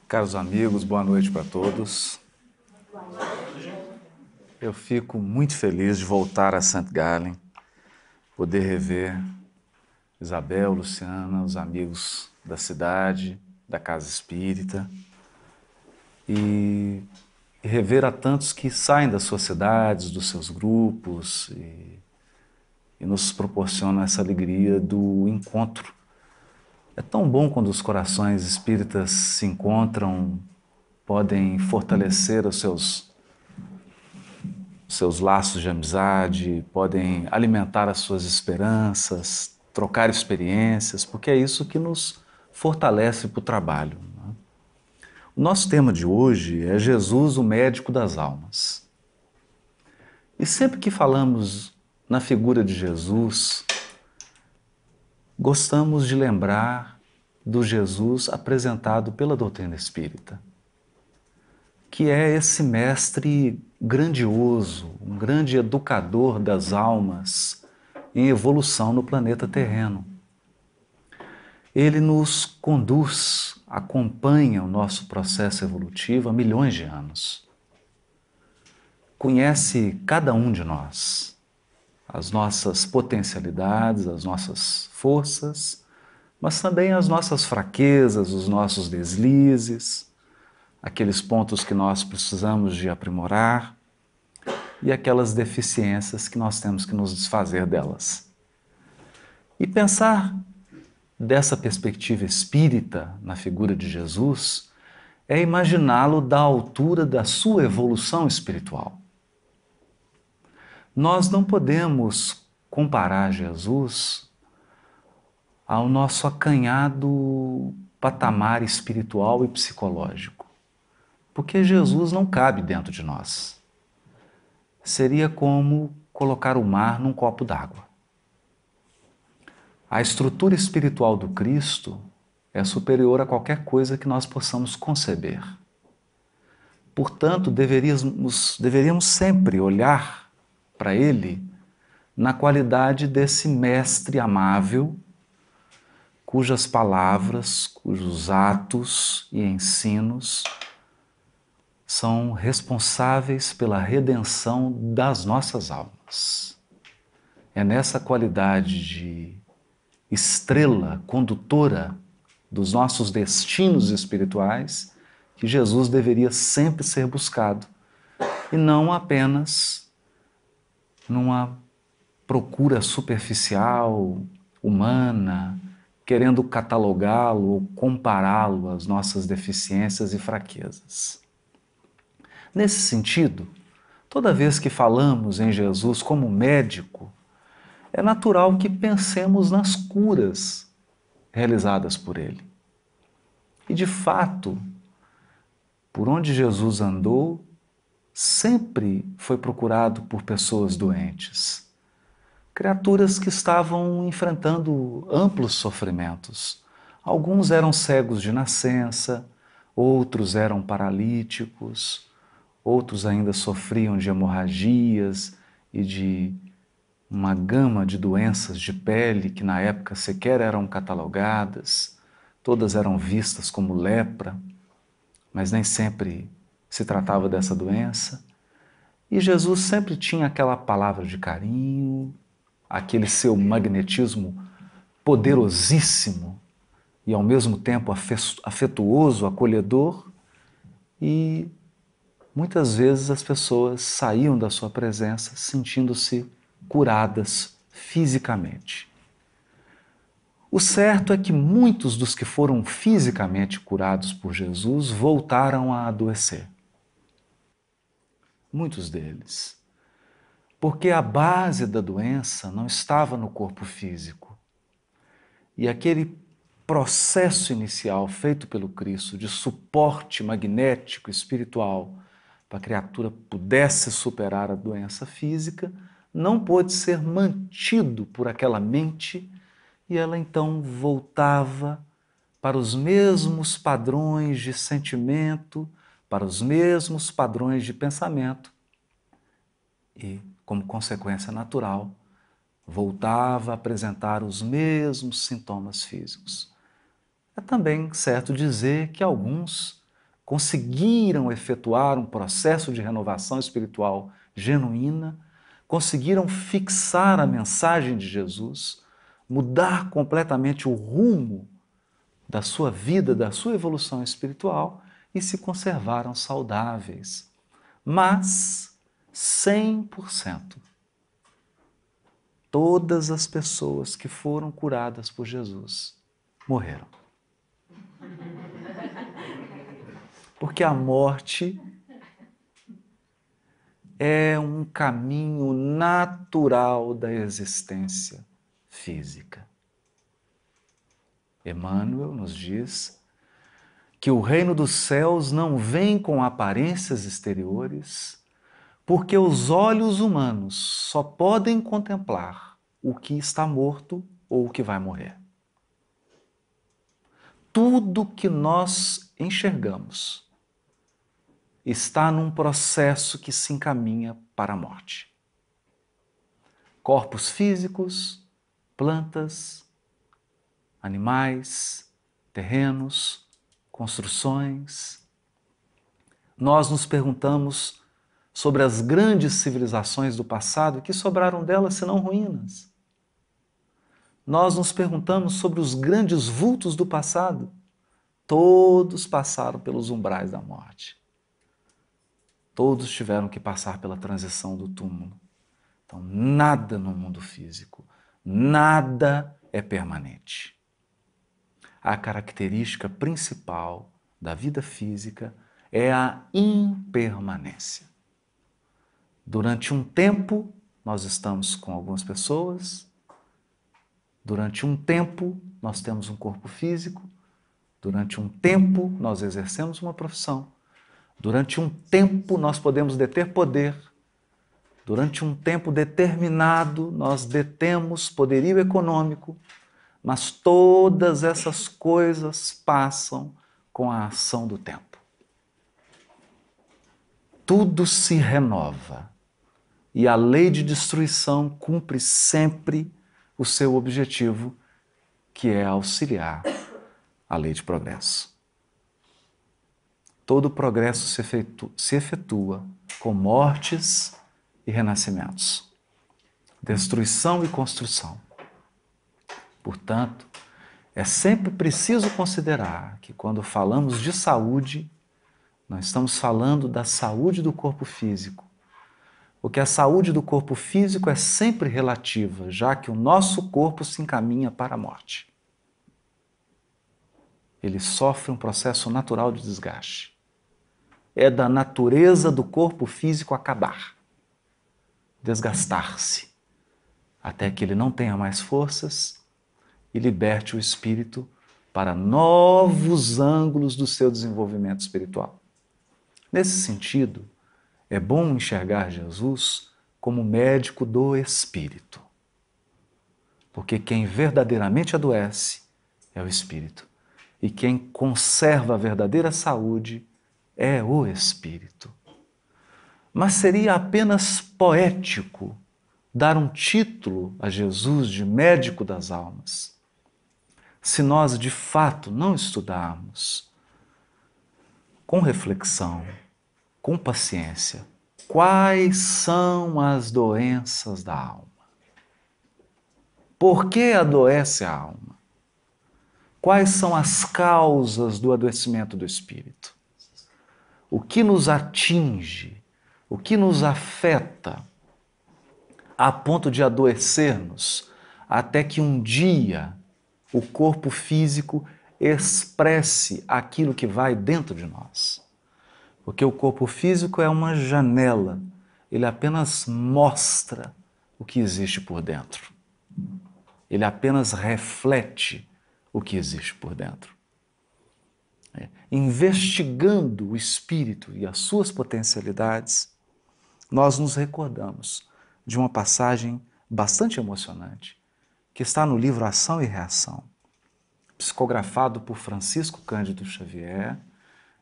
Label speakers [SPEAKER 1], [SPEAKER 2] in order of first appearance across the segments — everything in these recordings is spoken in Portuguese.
[SPEAKER 1] Caros amigos, boa noite para todos. Eu fico muito feliz de voltar a St. Gallen, poder rever Isabel, Luciana, os amigos da cidade, da Casa Espírita e rever a tantos que saem das suas cidades, dos seus grupos e nos proporcionam essa alegria do encontro. É tão bom quando os corações espíritas se encontram, podem fortalecer os seus laços de amizade, podem alimentar as suas esperanças, trocar experiências, porque é isso que nos fortalece para o trabalho. Né? O nosso tema de hoje é Jesus, o médico das almas. E sempre que falamos na figura de Jesus, gostamos de lembrar do Jesus apresentado pela doutrina espírita, que é esse mestre grandioso, um grande educador das almas em evolução no planeta terreno. Ele nos conduz, acompanha o nosso processo evolutivo há milhões de anos. Conhece cada um de nós, as nossas potencialidades, as nossas forças, mas também as nossas fraquezas, os nossos deslizes, aqueles pontos que nós precisamos de aprimorar e aquelas deficiências que nós temos que nos desfazer delas. E pensar dessa perspectiva espírita na figura de Jesus é imaginá-lo da altura da sua evolução espiritual. Nós não podemos comparar Jesus ao nosso acanhado patamar espiritual e psicológico, porque Jesus não cabe dentro de nós. Seria como colocar o mar num copo d'água. A estrutura espiritual do Cristo é superior a qualquer coisa que nós possamos conceber. Portanto, deveríamos sempre olhar para Ele na qualidade desse mestre amável, cujas palavras, cujos atos e ensinos são responsáveis pela redenção das nossas almas. É nessa qualidade de estrela condutora dos nossos destinos espirituais que Jesus deveria sempre ser buscado e não apenas numa procura superficial, humana, querendo catalogá-lo ou compará-lo às nossas deficiências e fraquezas. Nesse sentido, toda vez que falamos em Jesus como médico, é natural que pensemos nas curas realizadas por ele. E de fato, por onde Jesus andou, sempre foi procurado por pessoas doentes, criaturas que estavam enfrentando amplos sofrimentos. Alguns eram cegos de nascença, outros eram paralíticos, outros ainda sofriam de hemorragias e de uma gama de doenças de pele que na época sequer eram catalogadas, todas eram vistas como lepra, mas nem sempre se tratava dessa doença. E Jesus sempre tinha aquela palavra de carinho, aquele seu magnetismo poderosíssimo e ao mesmo tempo afetuoso, acolhedor, e muitas vezes as pessoas saíam da sua presença sentindo-se curadas fisicamente. O certo é que muitos dos que foram fisicamente curados por Jesus voltaram a adoecer. Muitos deles. Porque a base da doença não estava no corpo físico. E aquele processo inicial feito pelo Cristo de suporte magnético espiritual para que a criatura pudesse superar a doença física não pôde ser mantido por aquela mente e ela então voltava para os mesmos padrões de sentimento, para os mesmos padrões de pensamento e, como consequência natural, voltava a apresentar os mesmos sintomas físicos. É também certo dizer que alguns conseguiram efetuar um processo de renovação espiritual genuína, conseguiram fixar a mensagem de Jesus, mudar completamente o rumo da sua vida, da sua evolução espiritual e se conservaram saudáveis. Mas 100%. Todas as pessoas que foram curadas por Jesus morreram. Porque a morte é um caminho natural da existência física. Emmanuel nos diz que o reino dos céus não vem com aparências exteriores, porque os olhos humanos só podem contemplar o que está morto ou o que vai morrer. Tudo que nós enxergamos está num processo que se encaminha para a morte. Corpos físicos, plantas, animais, terrenos, construções. Nós nos perguntamos sobre as grandes civilizações do passado, que sobraram delas senão ruínas. Nós nos perguntamos sobre os grandes vultos do passado. Todos passaram pelos umbrais da morte. Todos tiveram que passar pela transição do túmulo. Então, nada no mundo físico, nada é permanente. A característica principal da vida física é a impermanência. Durante um tempo, nós estamos com algumas pessoas. Durante um tempo, nós temos um corpo físico. Durante um tempo, nós exercemos uma profissão. Durante um tempo, nós podemos deter poder. Durante um tempo determinado, nós detemos poderio econômico. Mas todas essas coisas passam com a ação do tempo. Tudo se renova. E a lei de destruição cumpre sempre o seu objetivo, que é auxiliar a lei de progresso. Todo progresso se efetua com mortes e renascimentos, destruição e construção. Portanto, é sempre preciso considerar que quando falamos de saúde, nós estamos falando da saúde do corpo físico, porque a saúde do corpo físico é sempre relativa, já que o nosso corpo se encaminha para a morte. Ele sofre um processo natural de desgaste. É da natureza do corpo físico acabar, desgastar-se, até que ele não tenha mais forças e liberte o espírito para novos ângulos do seu desenvolvimento espiritual. Nesse sentido, é bom enxergar Jesus como médico do espírito, porque quem verdadeiramente adoece é o espírito, e quem conserva a verdadeira saúde é o espírito. Mas seria apenas poético dar um título a Jesus de médico das almas, se nós de fato não estudarmos com reflexão, com paciência, quais são as doenças da alma. Por que adoece a alma? Quais são as causas do adoecimento do espírito? O que nos atinge, o que nos afeta a ponto de adoecermos até que um dia o corpo físico expresse aquilo que vai dentro de nós. Porque o corpo físico é uma janela, ele apenas mostra o que existe por dentro. Ele apenas reflete o que existe por dentro. Investigando o espírito e as suas potencialidades, nós nos recordamos de uma passagem bastante emocionante que está no livro Ação e Reação, psicografado por Francisco Cândido Xavier,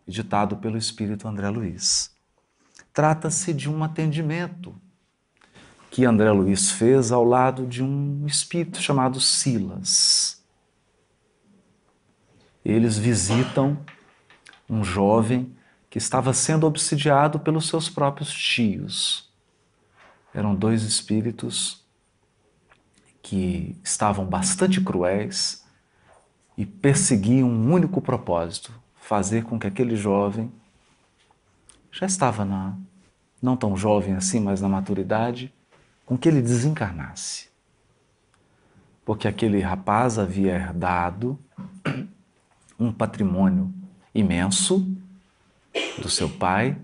[SPEAKER 1] editado pelo espírito André Luiz. Trata-se de um atendimento que André Luiz fez ao lado de um espírito chamado Silas. Eles visitam um jovem que estava sendo obsidiado pelos seus próprios tios. Eram dois espíritos que estavam bastante cruéis e perseguiam um único propósito: fazer com que aquele jovem, já estava não tão jovem assim, mas na maturidade, com que ele desencarnasse. Porque aquele rapaz havia herdado um patrimônio imenso do seu pai,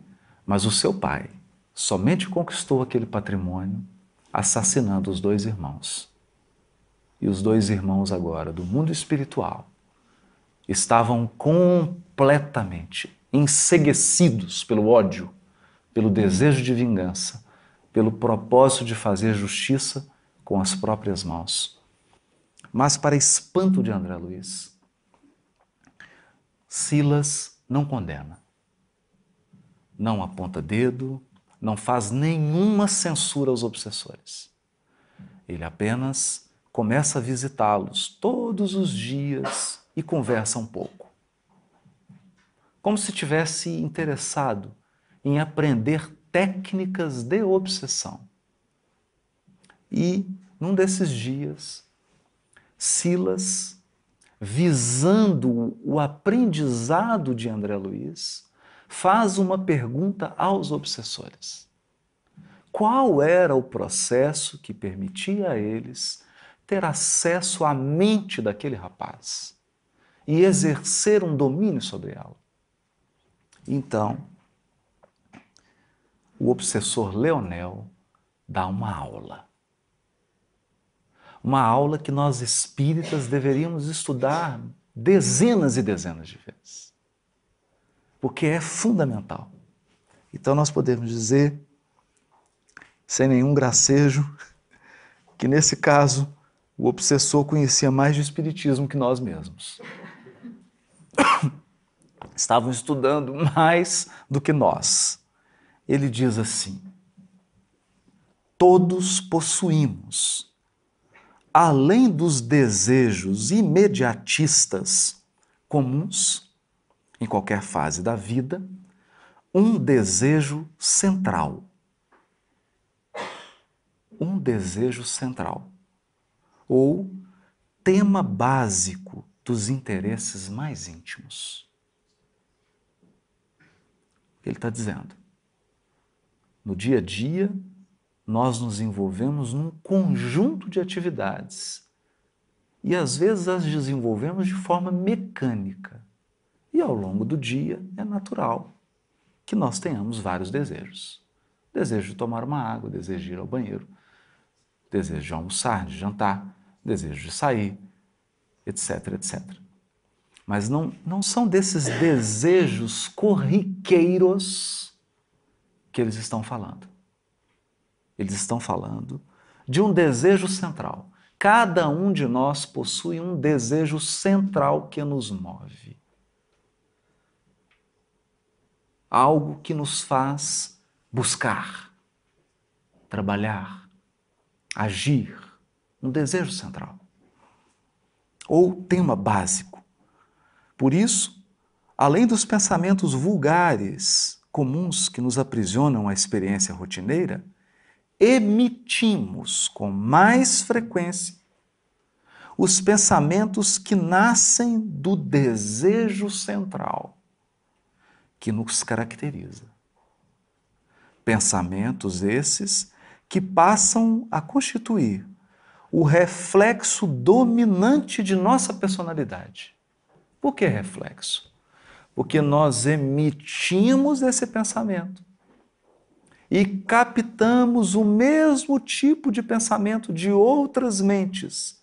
[SPEAKER 1] mas o seu pai somente conquistou aquele patrimônio assassinando os dois irmãos. E os dois irmãos agora, do mundo espiritual, estavam completamente enceguecidos pelo ódio, pelo desejo de vingança, pelo propósito de fazer justiça com as próprias mãos. Mas, para espanto de André Luiz, Silas não condena, não aponta dedo, não faz nenhuma censura aos obsessores. Ele apenas começa a visitá-los todos os dias e conversa um pouco. Como se tivesse interessado em aprender técnicas de obsessão. E, num desses dias, Silas, visando o aprendizado de André Luiz, faz uma pergunta aos obsessores. Qual era o processo que permitia a eles ter acesso à mente daquele rapaz e exercer um domínio sobre ela? Então, o obsessor Leonel dá uma aula. Uma aula que nós espíritas deveríamos estudar dezenas e dezenas de vezes. Porque é fundamental. Então nós podemos dizer, sem nenhum gracejo, que nesse caso o obsessor conhecia mais de espiritismo que nós mesmos. Estavam estudando mais do que nós. Ele diz assim: todos possuímos, além dos desejos imediatistas comuns em qualquer fase da vida, um desejo central. Um desejo central, ou tema básico dos interesses mais íntimos. Ele está dizendo, no dia a dia, nós nos envolvemos num conjunto de atividades e às vezes as desenvolvemos de forma mecânica. E ao longo do dia é natural que nós tenhamos vários desejos. Desejo de tomar uma água, desejo de ir ao banheiro, desejo de almoçar, de jantar, desejo de sair, etc, etc. Mas não são desses desejos corriqueiros que eles estão falando. Eles estão falando de um desejo central. Cada um de nós possui um desejo central que nos move. Algo que nos faz buscar, trabalhar, agir. Um desejo central. Ou tema básico. Por isso, além dos pensamentos vulgares, comuns que nos aprisionam à experiência rotineira, emitimos com mais frequência os pensamentos que nascem do desejo central que nos caracteriza. Pensamentos esses que passam a constituir o reflexo dominante de nossa personalidade. Por que reflexo? Porque nós emitimos esse pensamento e captamos o mesmo tipo de pensamento de outras mentes,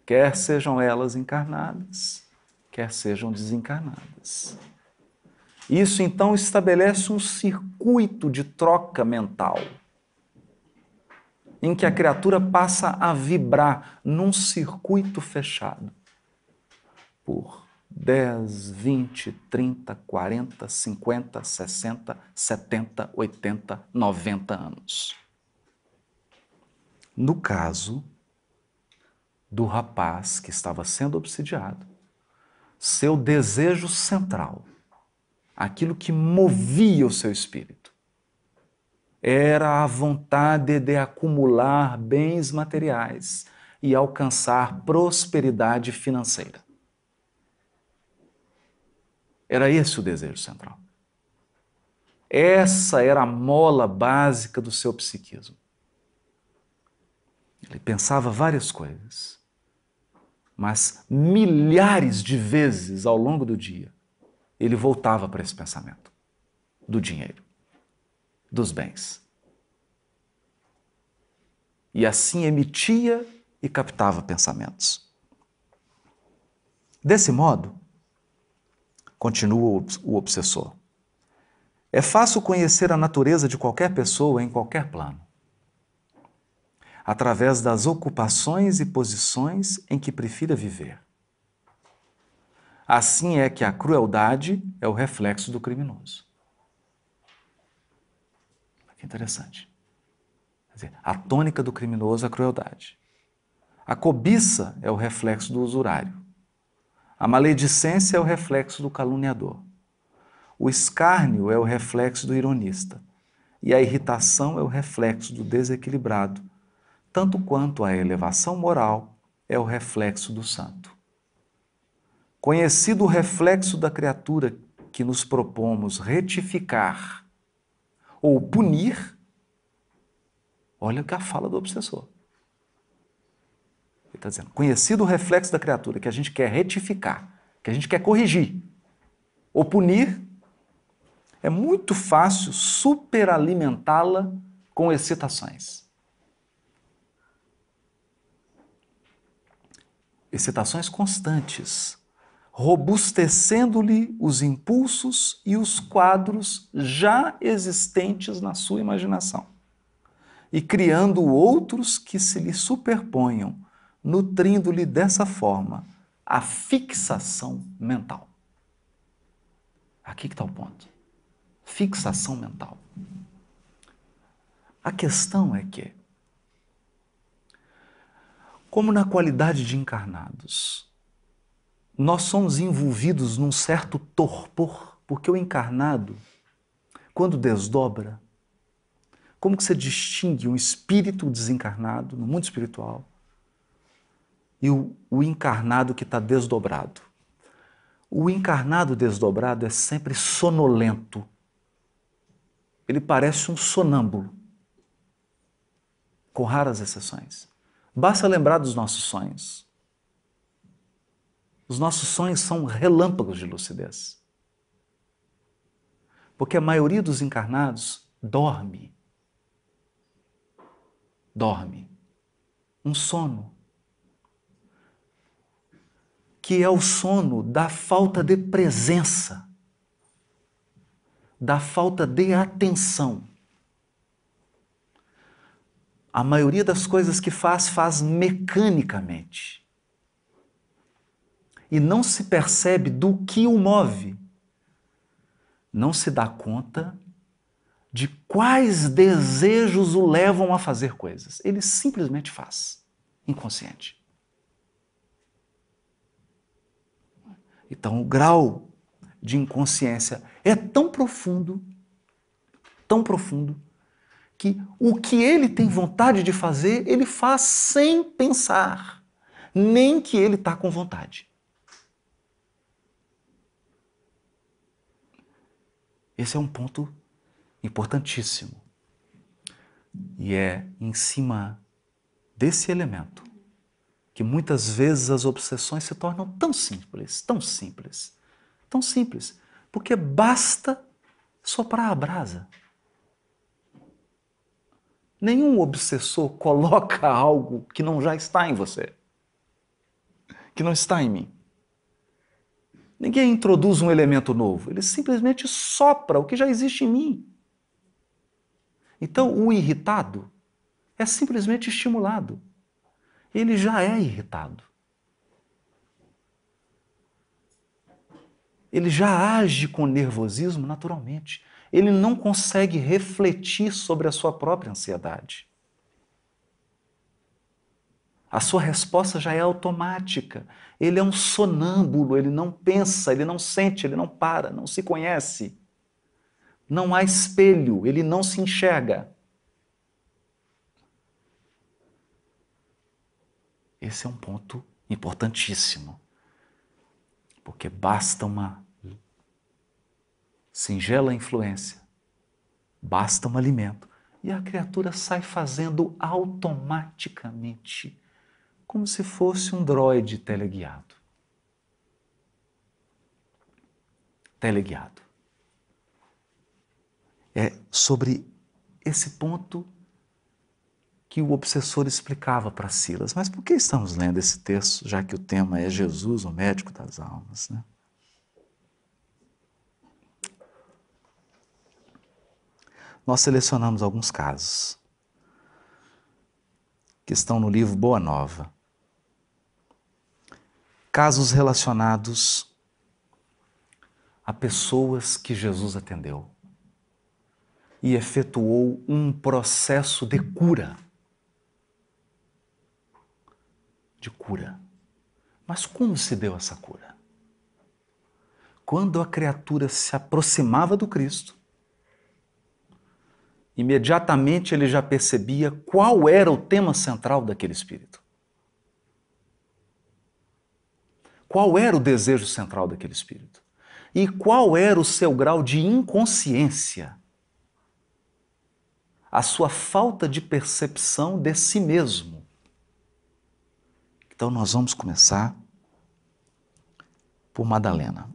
[SPEAKER 1] quer sejam elas encarnadas, quer sejam desencarnadas. Isso então estabelece um circuito de troca mental, em que a criatura passa a vibrar num circuito fechado por 10, 20, 30, 40, 50, 60, 70, 80, 90 anos. No caso do rapaz que estava sendo obsidiado, seu desejo central, aquilo que movia o seu espírito, era a vontade de acumular bens materiais e alcançar prosperidade financeira. Era esse o desejo central. Essa era a mola básica do seu psiquismo. Ele pensava várias coisas, mas milhares de vezes ao longo do dia ele voltava para esse pensamento do dinheiro, dos bens. E assim emitia e captava pensamentos. Desse modo, continua o obsessor, é fácil conhecer a natureza de qualquer pessoa em qualquer plano, através das ocupações e posições em que prefira viver. Assim é que a crueldade é o reflexo do criminoso. Que interessante. Quer dizer, a tônica do criminoso é a crueldade. A cobiça é o reflexo do usurário. A maledicência é o reflexo do caluniador. O escárnio é o reflexo do ironista. E a irritação é o reflexo do desequilibrado, tanto quanto a elevação moral é o reflexo do santo. Conhecido o reflexo da criatura que nos propomos retificar ou punir, olha o que a fala do obsessor. Ele está dizendo, conhecido o reflexo da criatura que a gente quer retificar, que a gente quer corrigir ou punir, é muito fácil superalimentá-la com excitações. Excitações constantes, robustecendo-lhe os impulsos e os quadros já existentes na sua imaginação e criando outros que se lhe superponham, nutrindo-lhe dessa forma a fixação mental. Aqui que está o ponto. Fixação mental. A questão é que, como na qualidade de encarnados, nós somos envolvidos num certo torpor, porque o encarnado, quando desdobra, como que você distingue um espírito desencarnado no mundo espiritual e o encarnado que está desdobrado? O encarnado desdobrado é sempre sonolento. Ele parece um sonâmbulo, com raras exceções. Basta lembrar dos nossos sonhos. Os nossos sonhos são relâmpagos de lucidez. Porque a maioria dos encarnados dorme. Dorme. Um sono. Que é o sono da falta de presença, da falta de atenção. A maioria das coisas que faz mecanicamente. E não se percebe do que o move. Não se dá conta de quais desejos o levam a fazer coisas. Ele simplesmente faz, inconsciente. Então, o grau de inconsciência é tão profundo, que o que ele tem vontade de fazer, ele faz sem pensar, nem que ele está com vontade. Esse é um ponto importantíssimo. E é em cima desse elemento que muitas vezes as obsessões se tornam tão simples, porque basta soprar a brasa. Nenhum obsessor coloca algo que não já está em você, que não está em mim. Ninguém introduz um elemento novo, ele simplesmente sopra o que já existe em mim. Então, o irritado é simplesmente estimulado. Ele já é irritado. Ele já age com nervosismo naturalmente. Ele não consegue refletir sobre a sua própria ansiedade. A sua resposta já é automática. Ele é um sonâmbulo, ele não pensa, ele não sente, ele não para, não se conhece. Não há espelho, ele não se enxerga. Esse é um ponto importantíssimo, porque basta uma singela influência, basta um alimento, e a criatura sai fazendo automaticamente, como se fosse um droide teleguiado. Teleguiado. É sobre esse ponto que o obsessor explicava para Silas. Mas por que estamos lendo esse texto, já que o tema é Jesus, o médico das almas, né? Nós selecionamos alguns casos que estão no livro Boa Nova. Casos relacionados a pessoas que Jesus atendeu e efetuou um processo de cura. De cura. Mas como se deu essa cura? Quando a criatura se aproximava do Cristo, imediatamente ele já percebia qual era o tema central daquele espírito. Qual era o desejo central daquele espírito? E qual era o seu grau de inconsciência? A sua falta de percepção de si mesmo. Então nós vamos começar por Madalena.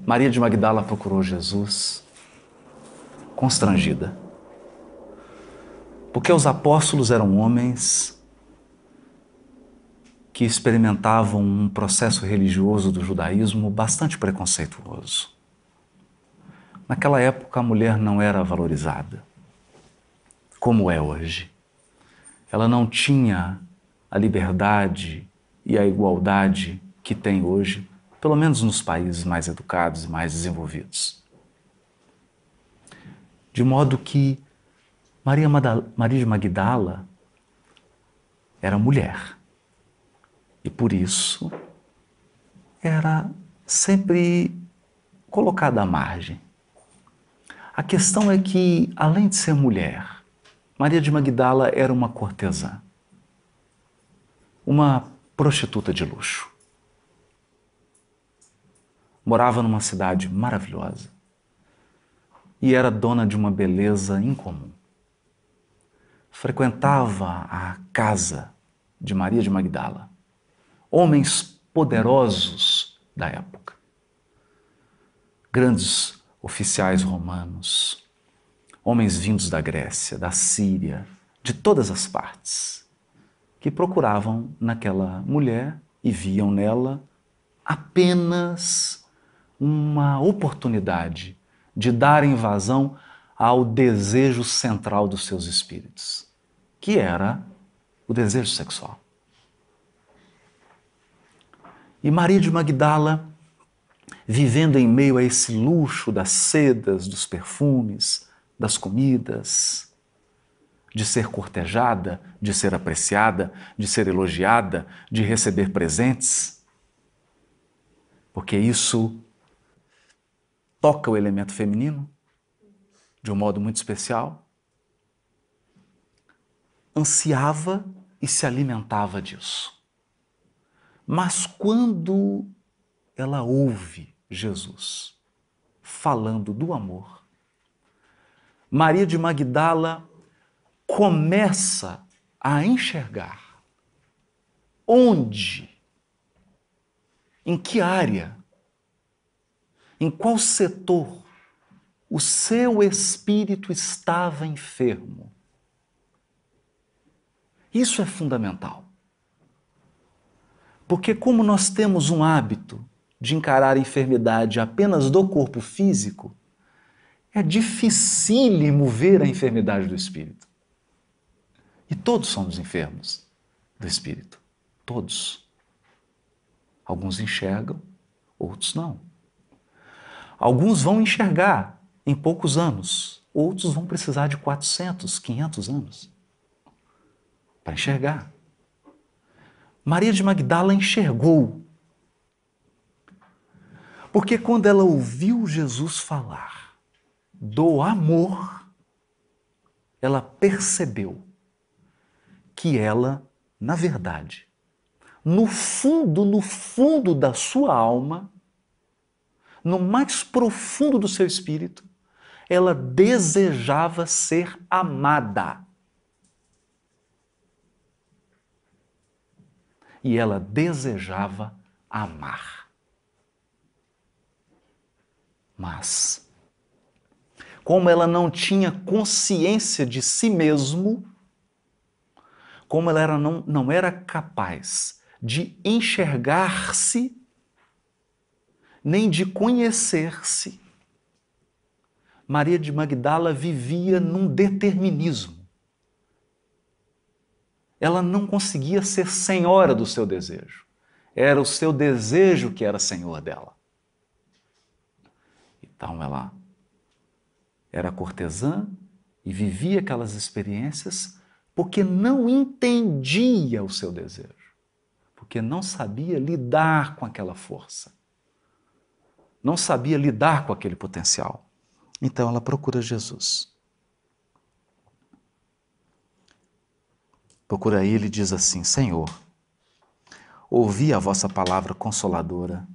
[SPEAKER 1] Maria de Magdala procurou Jesus constrangida, porque os apóstolos eram homens que experimentavam um processo religioso do judaísmo bastante preconceituoso. Naquela época a mulher não era valorizada, como é hoje. Ela não tinha a liberdade e a igualdade que tem hoje, pelo menos nos países mais educados e mais desenvolvidos. De modo que Maria de Magdala era mulher e por isso era sempre colocada à margem. A questão é que, além de ser mulher, Maria de Magdala era uma cortesã, uma prostituta de luxo. Morava numa cidade maravilhosa e era dona de uma beleza incomum. Frequentava a casa de Maria de Magdala homens poderosos da época, grandes oficiais romanos, homens vindos da Grécia, da Síria, de todas as partes, que procuravam naquela mulher e viam nela apenas uma oportunidade de darem vazão ao desejo central dos seus espíritos, que era o desejo sexual. E Maria de Magdala, vivendo em meio a esse luxo das sedas, dos perfumes, das comidas, de ser cortejada, de ser apreciada, de ser elogiada, de receber presentes, porque isso toca o elemento feminino de um modo muito especial, ansiava e se alimentava disso. Mas quando ela ouve Jesus falando do amor, Maria de Magdala começa a enxergar onde, em que área, em qual setor o seu espírito estava enfermo. Isso é fundamental. Porque como nós temos um hábito de encarar a enfermidade apenas do corpo físico, é dificílimo ver a enfermidade do espírito. E todos somos enfermos do espírito. Todos. Alguns enxergam, outros não. Alguns vão enxergar em poucos anos, outros vão precisar de 400, 500 anos para enxergar. Maria de Magdala enxergou, porque quando ela ouviu Jesus falar do amor, ela percebeu que ela, na verdade, no fundo da sua alma, no mais profundo do seu espírito, ela desejava ser amada. E ela desejava amar. Mas, como ela não tinha consciência de si mesmo, como ela não era capaz de enxergar-se, nem de conhecer-se, Maria de Magdala vivia num determinismo. Ela não conseguia ser senhora do seu desejo. Era o seu desejo que era senhor dela. Então ela era cortesã e vivia aquelas experiências porque não entendia o seu desejo, porque não sabia lidar com aquela força, não sabia lidar com aquele potencial. Então ela procura Jesus. Procura ele e diz assim: Senhor, ouvi a vossa palavra consoladora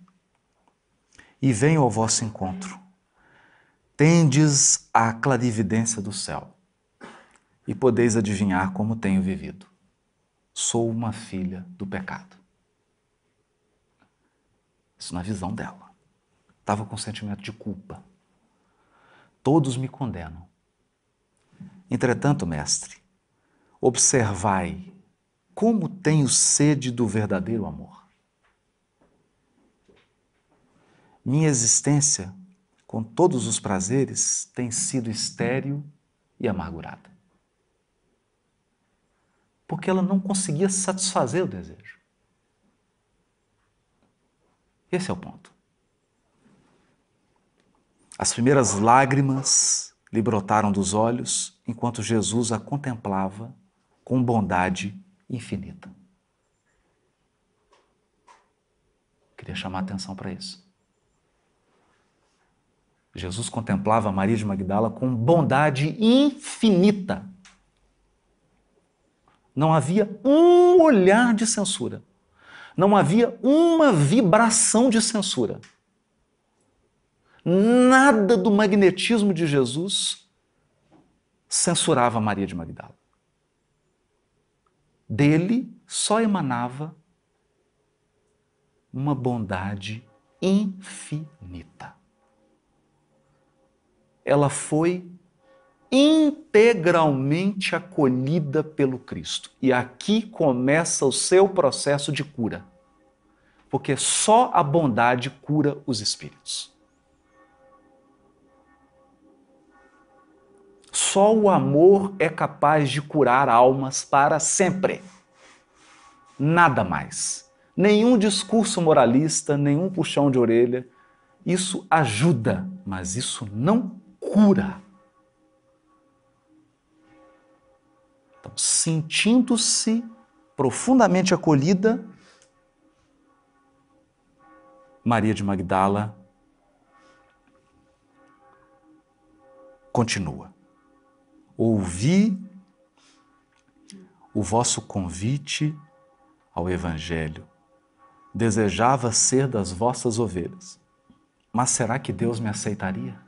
[SPEAKER 1] e venho ao vosso encontro. Tendes a clarividência do céu e podeis adivinhar como tenho vivido. Sou uma filha do pecado. Isso na visão dela. Estava com sentimento de culpa. Todos me condenam. Entretanto, mestre, observai como tenho sede do verdadeiro amor. Minha existência, com todos os prazeres, tem sido estéril e amargurada. Porque ela não conseguia satisfazer o desejo. Esse é o ponto. As primeiras lágrimas lhe brotaram dos olhos enquanto Jesus a contemplava com bondade infinita. Queria chamar a atenção para isso. Jesus contemplava Maria de Magdala com bondade infinita. Não havia um olhar de censura. Não havia uma vibração de censura. Nada do magnetismo de Jesus censurava Maria de Magdala. Dele só emanava uma bondade infinita. Ela foi integralmente acolhida pelo Cristo. E aqui começa o seu processo de cura. Porque só a bondade cura os espíritos. Só o amor é capaz de curar almas para sempre. Nada mais. Nenhum discurso moralista, nenhum puxão de orelha. Isso ajuda, mas isso não cura. Então, sentindo-se profundamente acolhida, Maria de Magdala continua. Ouvi o vosso convite ao Evangelho. Desejava ser das vossas ovelhas. Mas será que Deus me aceitaria?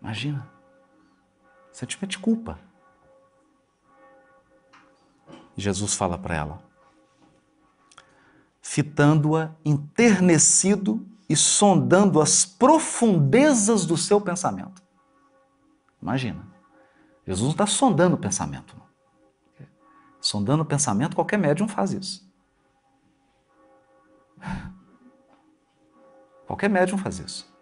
[SPEAKER 1] Imagina. Sentimento de culpa. Jesus fala para ela, fitando-a enternecido e sondando as profundezas do seu pensamento. Imagina, Jesus não está sondando o pensamento. Não. Sondando o pensamento, qualquer médium faz isso. Qualquer médium faz isso.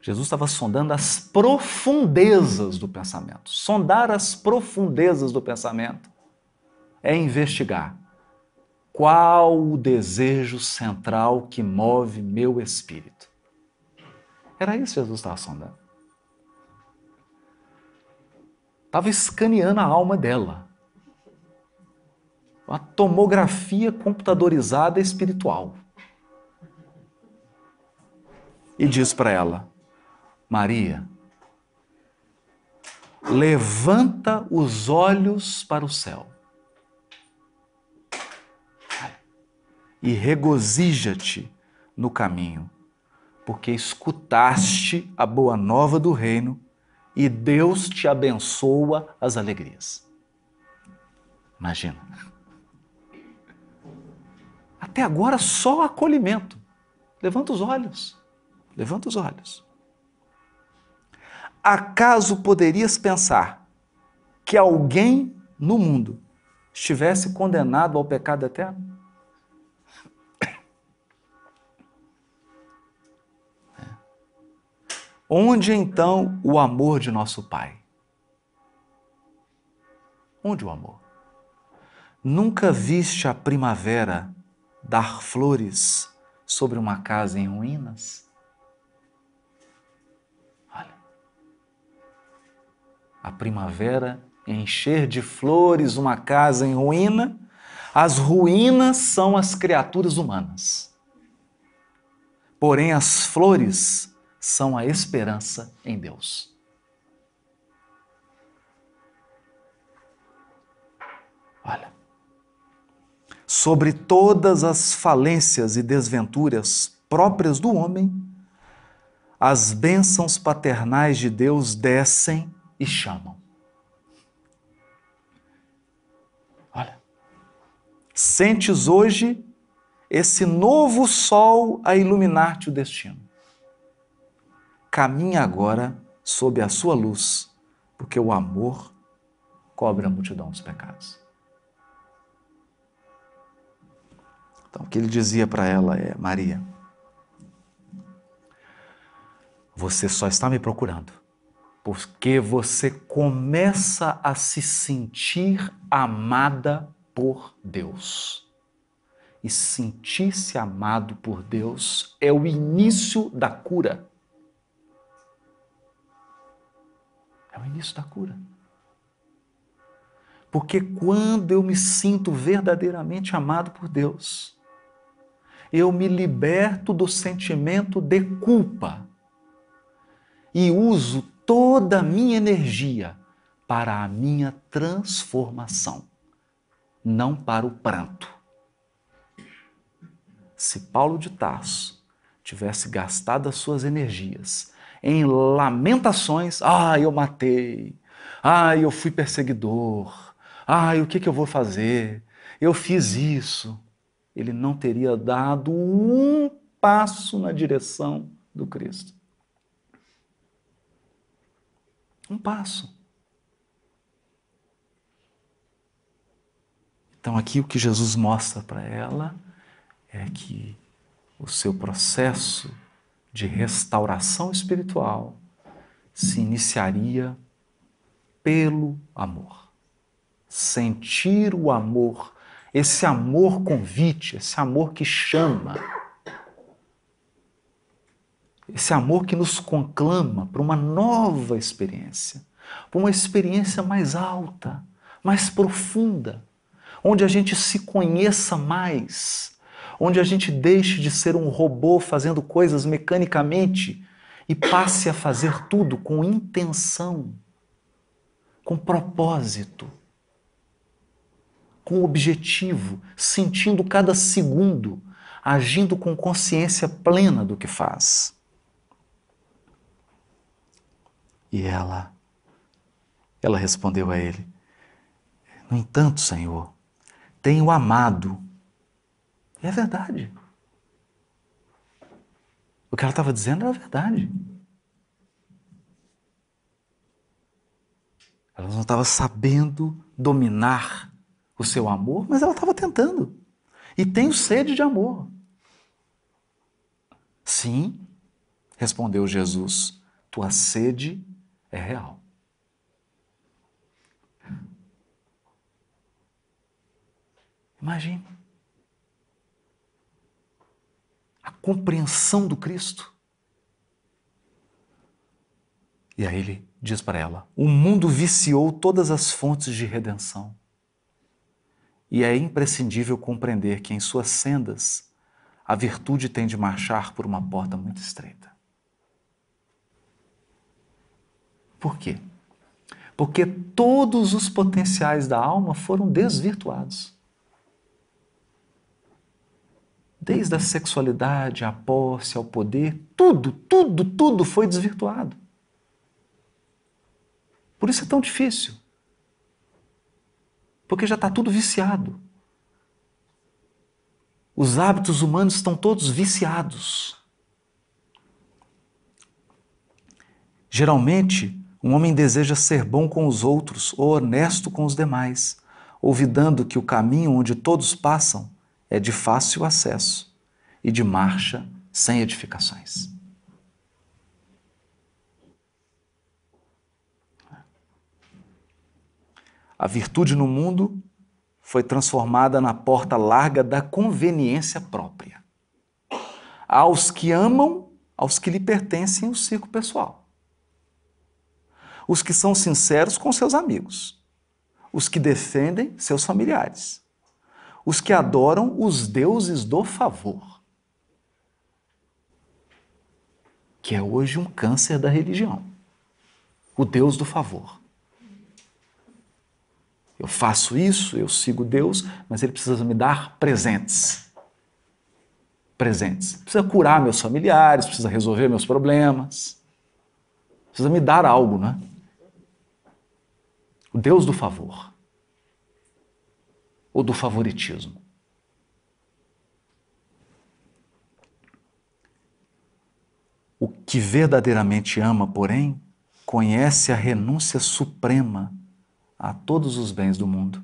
[SPEAKER 1] Jesus estava sondando as profundezas do pensamento. Sondar as profundezas do pensamento é investigar qual o desejo central que move meu espírito? Era isso que Jesus estava sondando. Estava escaneando a alma dela. Uma tomografia computadorizada espiritual. E diz para ela: Maria, levanta os olhos para o céu e regozija-te no caminho, porque escutaste a boa nova do reino e Deus te abençoa as alegrias. Imagina. Até agora só acolhimento. Levanta os olhos. Levanta os olhos. Acaso poderias pensar que alguém no mundo estivesse condenado ao pecado eterno? Onde então o amor de nosso Pai? Onde o amor? Nunca viste a primavera dar flores sobre uma casa em ruínas? Olha, a primavera encher de flores uma casa em ruína, as ruínas são as criaturas humanas. Porém, as flores são a esperança em Deus. Olha, sobre todas as falências e desventuras próprias do homem, as bênçãos paternais de Deus descem e chamam. Olha, sentes hoje esse novo sol a iluminar-te o destino. Caminha agora sob a sua luz, porque o amor cobre a multidão dos pecados. Então, o que ele dizia para ela é: Maria, você só está me procurando porque você começa a se sentir amada por Deus. E sentir-se amado por Deus é o início da cura. É o início da cura. Porque quando eu me sinto verdadeiramente amado por Deus, eu me liberto do sentimento de culpa e uso toda a minha energia para a minha transformação, não para o pranto. Se Paulo de Tarso tivesse gastado as suas energias em lamentações, eu matei, eu fui perseguidor, o que eu vou fazer? Eu fiz isso. Ele não teria dado um passo na direção do Cristo. Um passo. Então aqui o que Jesus mostra para ela é que o seu processo de restauração espiritual se iniciaria pelo amor. Sentir o amor, esse amor convite, esse amor que chama, esse amor que nos conclama para uma nova experiência, para uma experiência mais alta, mais profunda, onde a gente se conheça mais, onde a gente deixe de ser um robô fazendo coisas mecanicamente e passe a fazer tudo com intenção, com propósito, com objetivo, sentindo cada segundo, agindo com consciência plena do que faz. E ela respondeu a ele: no entanto, Senhor, tenho amado. E é verdade. O que ela estava dizendo era verdade. Ela não estava sabendo dominar o seu amor, mas ela estava tentando. E tenho sede de amor. Sim, respondeu Jesus, tua sede é real. Imagine. compreensão do Cristo. E aí ele diz para ela: o mundo viciou todas as fontes de redenção. E é imprescindível compreender que em suas sendas a virtude tem de marchar por uma porta muito estreita. Por quê? Porque todos os potenciais da alma foram desvirtuados. Desde a sexualidade, à posse, ao poder, tudo foi desvirtuado. Por isso é tão difícil. Porque já está tudo viciado. Os hábitos humanos estão todos viciados. Geralmente, um homem deseja ser bom com os outros ou honesto com os demais, olvidando que o caminho onde todos passam é de fácil acesso e de marcha sem edificações. A virtude no mundo foi transformada na porta larga da conveniência própria. Aos que amam, aos que lhe pertencem o círculo pessoal. Os que são sinceros com seus amigos. Os que defendem seus familiares. Os que adoram os deuses do favor. Que é hoje um câncer da religião. O Deus do favor. Eu faço isso, eu sigo Deus, mas Ele precisa me dar presentes. Presentes. Precisa curar meus familiares, precisa resolver meus problemas. Precisa me dar algo, né? O Deus do favor. Ou do favoritismo. O que verdadeiramente ama, porém, conhece a renúncia suprema a todos os bens do mundo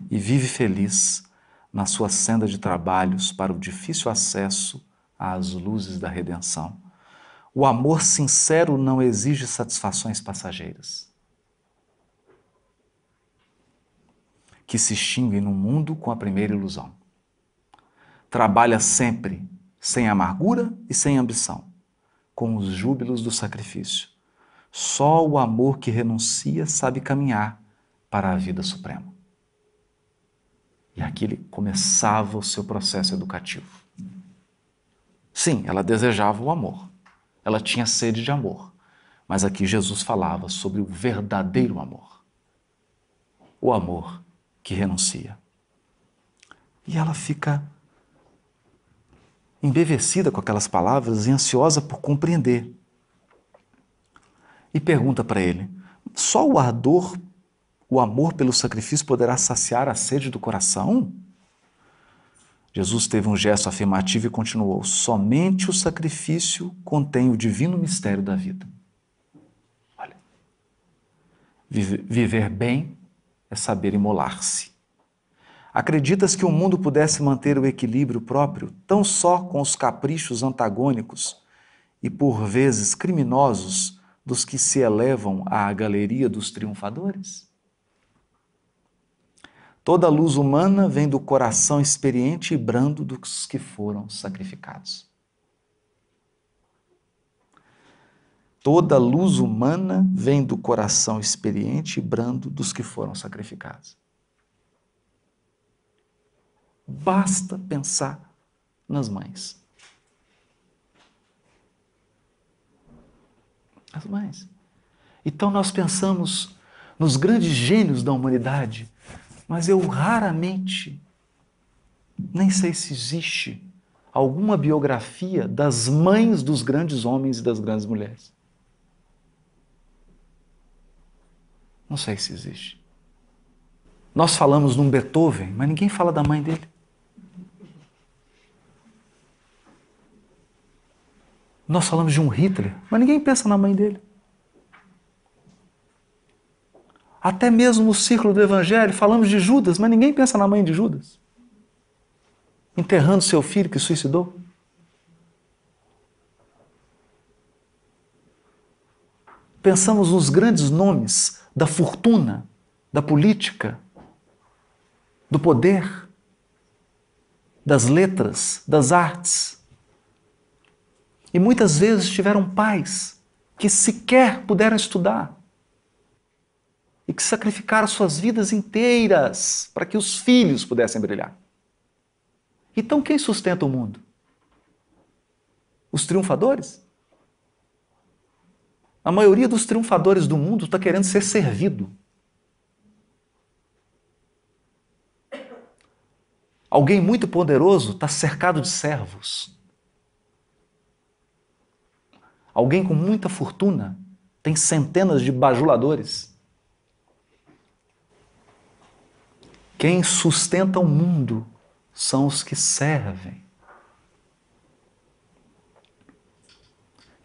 [SPEAKER 1] e vive feliz na sua senda de trabalhos para o difícil acesso às luzes da redenção. O amor sincero não exige satisfações passageiras, que se extinguem no mundo com a primeira ilusão. Trabalha sempre sem amargura e sem ambição, com os júbilos do sacrifício. Só o amor que renuncia sabe caminhar para a vida suprema. E aqui ele começava o seu processo educativo. Sim, ela desejava o amor. Ela tinha sede de amor. Mas aqui Jesus falava sobre o verdadeiro amor. O amor que renuncia. E ela fica embevecida com aquelas palavras e ansiosa por compreender. E pergunta para ele: só o ardor, o amor pelo sacrifício poderá saciar a sede do coração? Jesus teve um gesto afirmativo e continuou: somente o sacrifício contém o divino mistério da vida. Olha, viver bem é saber imolar-se. Acreditas que o mundo pudesse manter o equilíbrio próprio tão só com os caprichos antagônicos e por vezes criminosos dos que se elevam à galeria dos triunfadores? Toda luz humana vem do coração experiente e brando dos que foram sacrificados. Toda luz humana vem do coração experiente e brando dos que foram sacrificados. Basta pensar nas mães. As mães. Então nós pensamos nos grandes gênios da humanidade, mas eu raramente, nem sei se existe alguma biografia das mães dos grandes homens e das grandes mulheres. Não sei se existe. Nós falamos num Beethoven, mas ninguém fala da mãe dele. Nós falamos de um Hitler, mas ninguém pensa na mãe dele. Até mesmo no círculo do Evangelho, falamos de Judas, mas ninguém pensa na mãe de Judas. Enterrando seu filho que suicidou. Pensamos nos grandes nomes da fortuna, da política, do poder, das letras, das artes. E muitas vezes tiveram pais que sequer puderam estudar e que sacrificaram suas vidas inteiras para que os filhos pudessem brilhar. Então quem sustenta o mundo? Os triunfadores? A maioria dos triunfadores do mundo está querendo ser servido. Alguém muito poderoso está cercado de servos. Alguém com muita fortuna tem centenas de bajuladores. Quem sustenta o mundo são os que servem.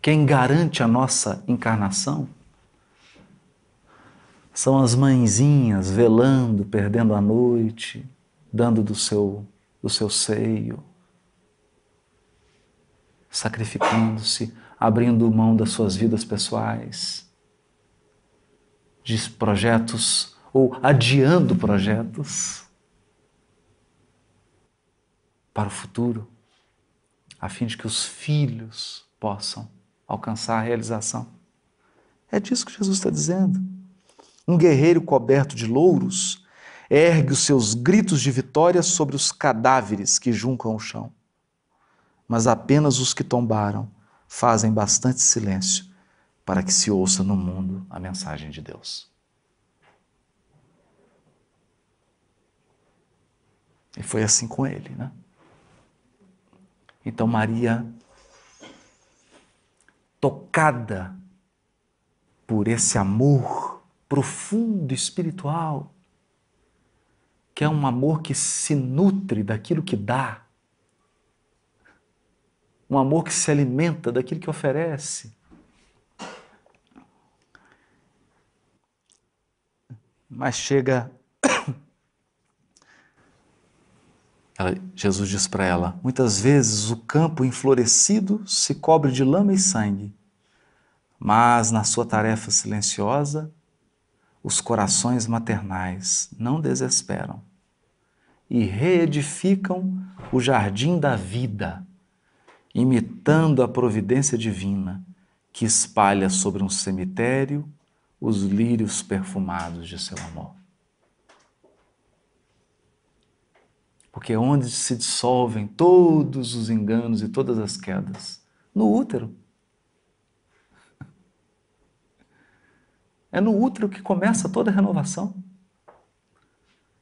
[SPEAKER 1] Quem garante a nossa encarnação são as mãezinhas velando, perdendo a noite, dando do seu seio, sacrificando-se, abrindo mão das suas vidas pessoais, de projetos ou adiando projetos para o futuro, a fim de que os filhos possam alcançar a realização. É disso que Jesus está dizendo. Um guerreiro coberto de louros ergue os seus gritos de vitória sobre os cadáveres que juncam o chão. Mas apenas os que tombaram fazem bastante silêncio para que se ouça no mundo a mensagem de Deus. E foi assim com ele, né? Então Maria, tocada por esse amor profundo, espiritual, que é um amor que se nutre daquilo que dá, um amor que se alimenta daquilo que oferece. Mas chega... Jesus diz para ela, muitas vezes o campo enflorescido se cobre de lama e sangue, mas na sua tarefa silenciosa, os corações maternais não desesperam e reedificam o jardim da vida, imitando a providência divina que espalha sobre um cemitério os lírios perfumados de seu amor. Porque é onde se dissolvem todos os enganos e todas as quedas? No útero. É no útero que começa toda a renovação,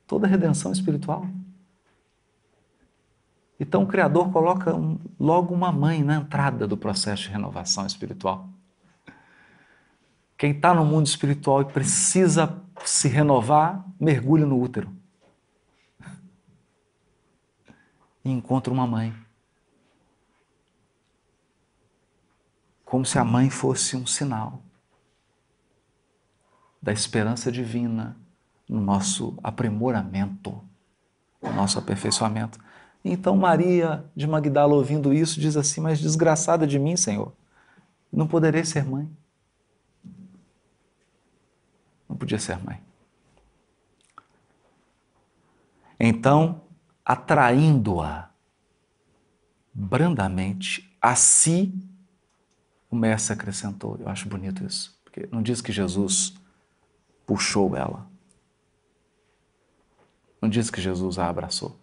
[SPEAKER 1] toda a redenção espiritual. Então o Criador coloca logo uma mãe na entrada do processo de renovação espiritual. Quem está no mundo espiritual e precisa se renovar, mergulha no útero. E encontra uma mãe. Como se a mãe fosse um sinal da esperança divina no nosso aprimoramento, no nosso aperfeiçoamento. Então Maria de Magdala, ouvindo isso, diz assim, mas desgraçada de mim, Senhor, não poderei ser mãe. Não podia ser mãe. Então, atraindo-a brandamente a si, o mestre acrescentou. Eu acho bonito isso, porque não diz que Jesus puxou ela. Não diz que Jesus a abraçou.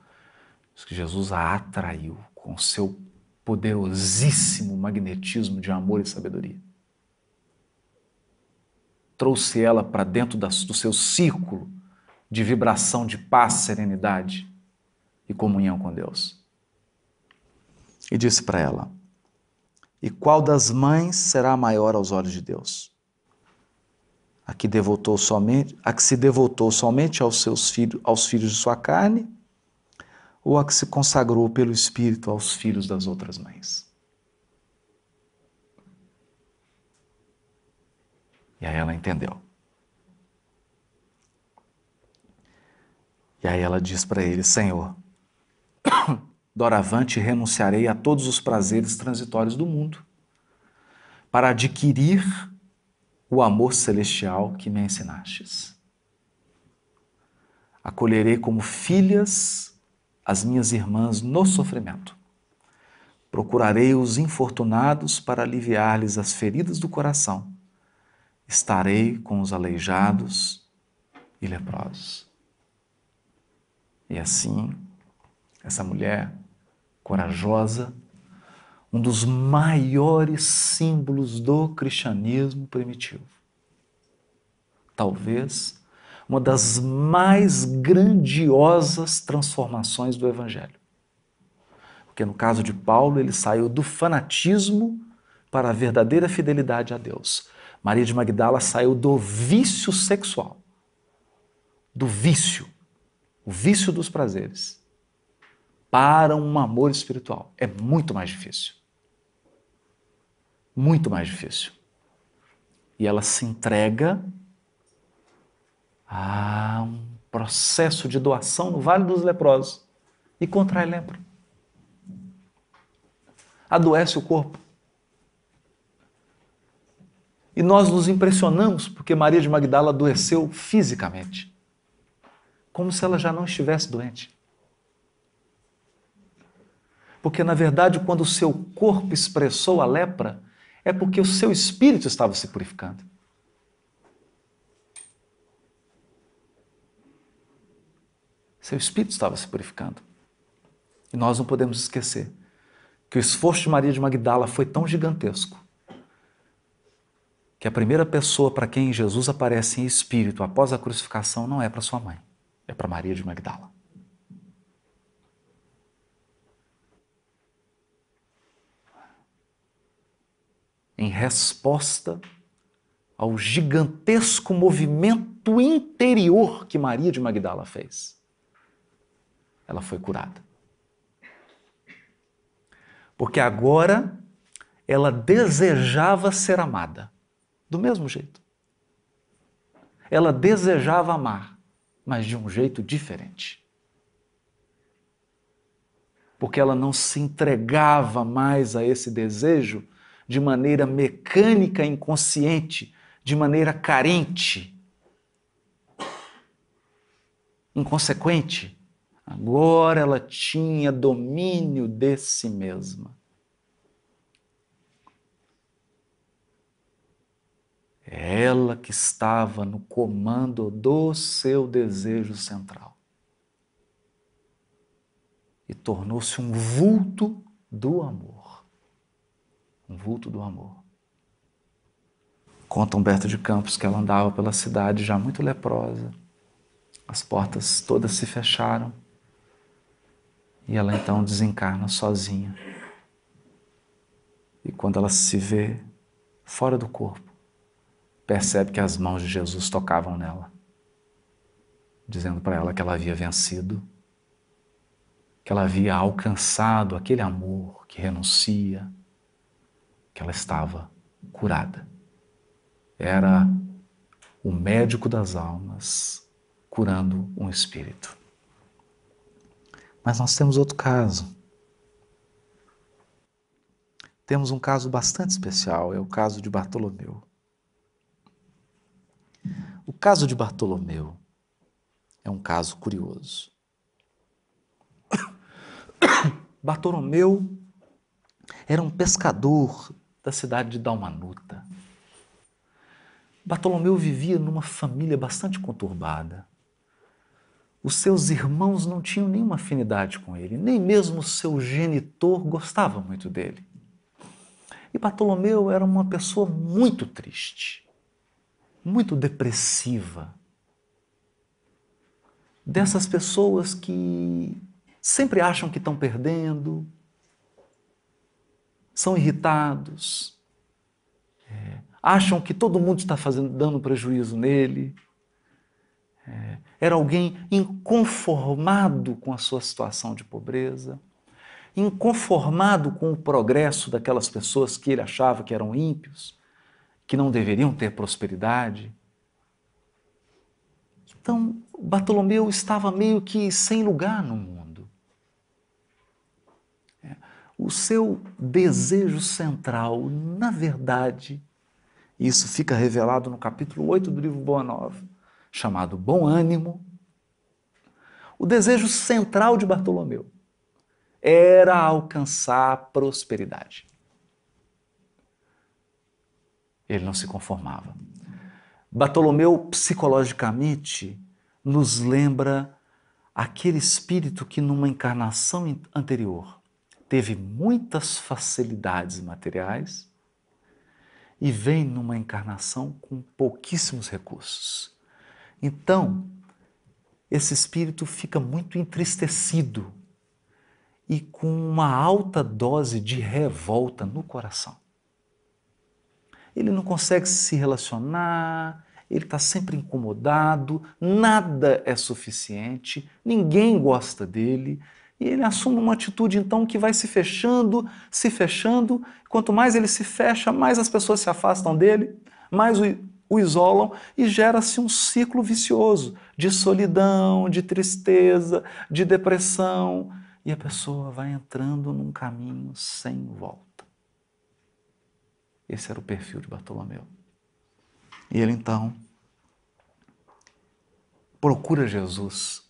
[SPEAKER 1] Diz que Jesus a atraiu com seu poderosíssimo magnetismo de amor e sabedoria. Trouxe ela para dentro do seu círculo de vibração de paz, serenidade e comunhão com Deus. E disse para ela, e qual das mães será maior aos olhos de Deus? A que se devotou somente aos filhos de sua carne, ou a que se consagrou pelo Espírito aos filhos das outras mães? E aí ela entendeu. E aí ela diz para ele, Senhor, doravante renunciarei a todos os prazeres transitórios do mundo, para adquirir o amor celestial que me ensinastes. Acolherei como filhas as minhas irmãs no sofrimento, Procurarei os infortunados para aliviar-lhes as feridas do coração. Estarei com os aleijados e leprosos. E assim, essa mulher corajosa, um dos maiores símbolos do cristianismo primitivo. Talvez uma das mais grandiosas transformações do Evangelho. Porque no caso de Paulo, ele saiu do fanatismo para a verdadeira fidelidade a Deus. Maria de Magdala saiu do vício sexual, do vício, o vício dos prazeres, para um amor espiritual. É muito mais difícil. Muito mais difícil. E ela se entrega a um processo de doação no Vale dos Leprosos e contrai lepra. Adoece o corpo. E nós nos impressionamos porque Maria de Magdala adoeceu fisicamente, como se ela já não estivesse doente. Porque, na verdade, quando o seu corpo expressou a lepra, é porque o seu espírito estava se purificando. Seu espírito estava se purificando. E nós não podemos esquecer que o esforço de Maria de Magdala foi tão gigantesco que a primeira pessoa para quem Jesus aparece em espírito após a crucificação não é para sua mãe, é para Maria de Magdala. Em resposta ao gigantesco movimento interior que Maria de Magdala fez, ela foi curada. Porque agora ela desejava ser amada, do mesmo jeito. Ela desejava amar, mas de um jeito diferente. Porque ela não se entregava mais a esse desejo de maneira mecânica, inconsciente, de maneira carente, inconsequente. Agora ela tinha domínio de si mesma. É ela que estava no comando do seu desejo central. E tornou-se um vulto do amor. Um vulto do amor. Conta Humberto de Campos que ela andava pela cidade já muito leprosa. As portas todas se fecharam. E ela então desencarna sozinha. E quando ela se vê fora do corpo, percebe que as mãos de Jesus tocavam nela, dizendo para ela que ela havia vencido, que ela havia alcançado aquele amor que renuncia, que ela estava curada. Era o médico das almas curando um espírito. Mas nós temos outro caso. Temos um caso bastante especial, é o caso de Bartolomeu. O caso de Bartolomeu é um caso curioso. Bartolomeu era um pescador da cidade de Dalmanuta. Bartolomeu vivia numa família bastante conturbada. Os seus irmãos não tinham nenhuma afinidade com ele, nem mesmo o seu genitor gostava muito dele. E Bartolomeu era uma pessoa muito triste, muito depressiva. Dessas pessoas que sempre acham que estão perdendo, são irritados, acham que todo mundo está dando prejuízo nele. Era alguém inconformado com a sua situação de pobreza, inconformado com o progresso daquelas pessoas que ele achava que eram ímpios, que não deveriam ter prosperidade. Então, Bartolomeu estava meio que sem lugar no mundo. O seu desejo central, na verdade, isso fica revelado no capítulo 8 do livro Boa Nova, chamado Bom Ânimo. O desejo central de Bartolomeu era alcançar a prosperidade. Ele não se conformava. Bartolomeu, psicologicamente, nos lembra aquele espírito que numa encarnação anterior teve muitas facilidades materiais e vem numa encarnação com pouquíssimos recursos. Então, esse espírito fica muito entristecido e com uma alta dose de revolta no coração. Ele não consegue se relacionar, ele está sempre incomodado, nada é suficiente, ninguém gosta dele, e ele assume uma atitude então que vai se fechando, quanto mais ele se fecha, mais as pessoas se afastam dele, mais o isolam e gera-se um ciclo vicioso de solidão, de tristeza, de depressão, e a pessoa vai entrando num caminho sem volta. Esse era o perfil de Bartolomeu. E ele então procura Jesus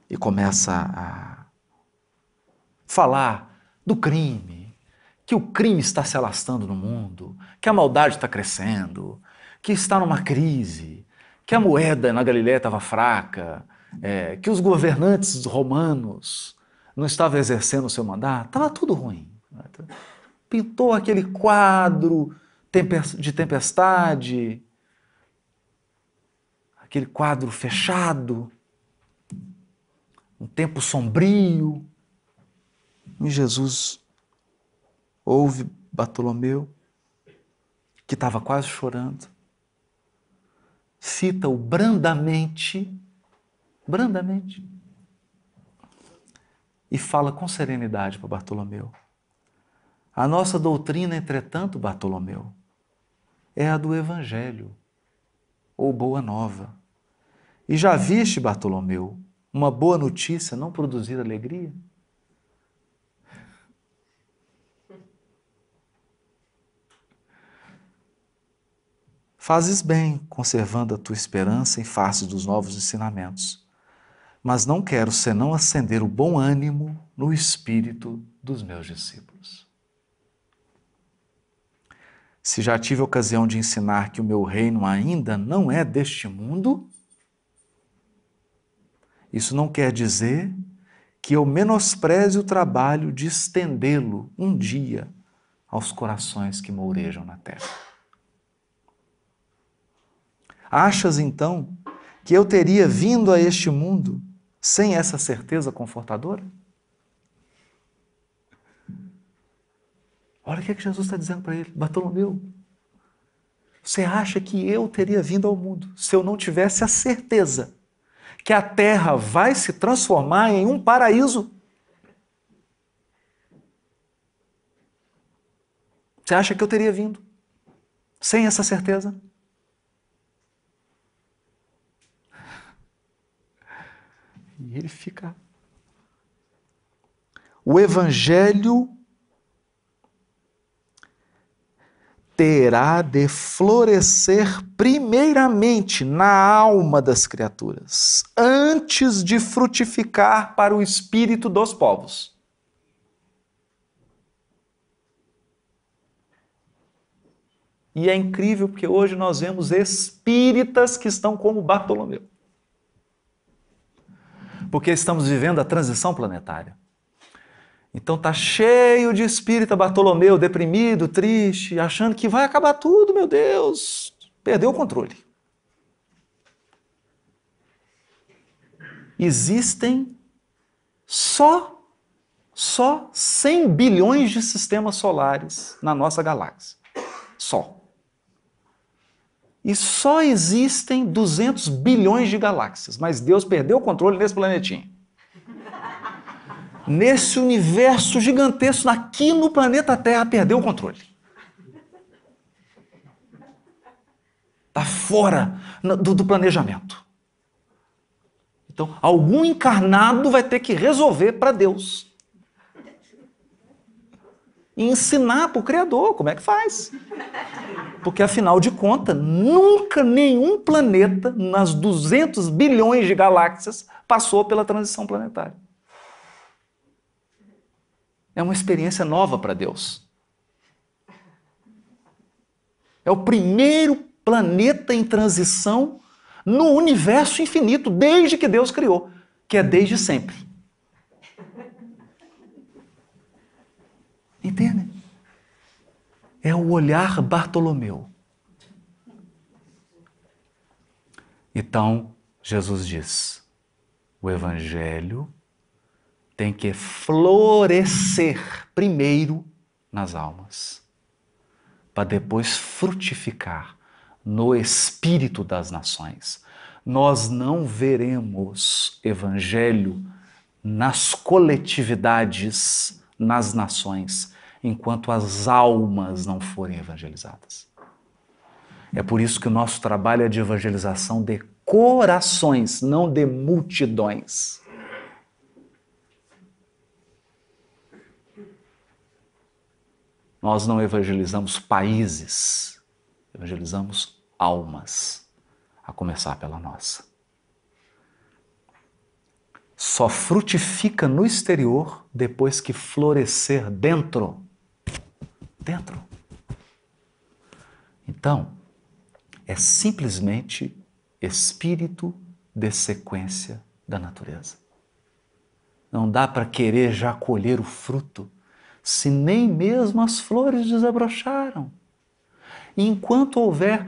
[SPEAKER 1] e começa a falar do crime, que o crime está se alastrando no mundo, que a maldade está crescendo, que está numa crise, que a moeda na Galileia estava fraca, que os governantes romanos não estavam exercendo o seu mandato, estava tudo ruim. Pintou aquele quadro de tempestade, aquele quadro fechado, um tempo sombrio. E Jesus ouve Bartolomeu, que estava quase chorando, fita-o brandamente, e fala com serenidade para Bartolomeu. A nossa doutrina, entretanto, Bartolomeu, é a do Evangelho, ou Boa Nova. E já viste, Bartolomeu, uma boa notícia não produzir alegria? Fazes bem, conservando a tua esperança em face dos novos ensinamentos, mas não quero senão acender o bom ânimo no espírito dos meus discípulos. Se já tive a ocasião de ensinar que o meu reino ainda não é deste mundo, isso não quer dizer que eu menospreze o trabalho de estendê-lo um dia aos corações que mourejam na terra. Achas, então, que eu teria vindo a este mundo sem essa certeza confortadora? Olha o que Jesus está dizendo para ele. Bartolomeu, você acha que eu teria vindo ao mundo se eu não tivesse a certeza que a terra vai se transformar em um paraíso? Você acha que eu teria vindo sem essa certeza? E ele fica... O Evangelho terá de florescer primeiramente na alma das criaturas, antes de frutificar para o espírito dos povos. E é incrível porque hoje nós vemos espíritas que estão como Bartolomeu. Porque estamos vivendo a transição planetária. Então está cheio de espírita Bartolomeu, deprimido, triste, achando que vai acabar tudo, meu Deus. Perdeu o controle. Existem só 100 bilhões de sistemas solares na nossa galáxia. Só. E só existem 200 bilhões de galáxias, mas Deus perdeu o controle nesse planetinha. Nesse universo gigantesco, aqui no planeta Terra, perdeu o controle. Está fora do planejamento. Então, algum encarnado vai ter que resolver para Deus. E ensinar para o Criador como é que faz. Porque, afinal de contas, nunca nenhum planeta, nas 200 bilhões de galáxias, passou pela transição planetária. É uma experiência nova para Deus. É o primeiro planeta em transição no universo infinito, desde que Deus criou, que é desde sempre. Entende? É o olhar Bartolomeu. Então, Jesus diz, o Evangelho tem que florescer primeiro nas almas, para depois frutificar no espírito das nações. Nós não veremos Evangelho nas coletividades, nas nações, enquanto as almas não forem evangelizadas. É por isso que o nosso trabalho é de evangelização de corações, não de multidões. Nós não evangelizamos países, evangelizamos almas, a começar pela nossa. Só frutifica no exterior depois que florescer dentro. Dentro. Então, é simplesmente espírito de sequência da natureza. Não dá para querer já colher o fruto se nem mesmo as flores desabrocharam. E enquanto houver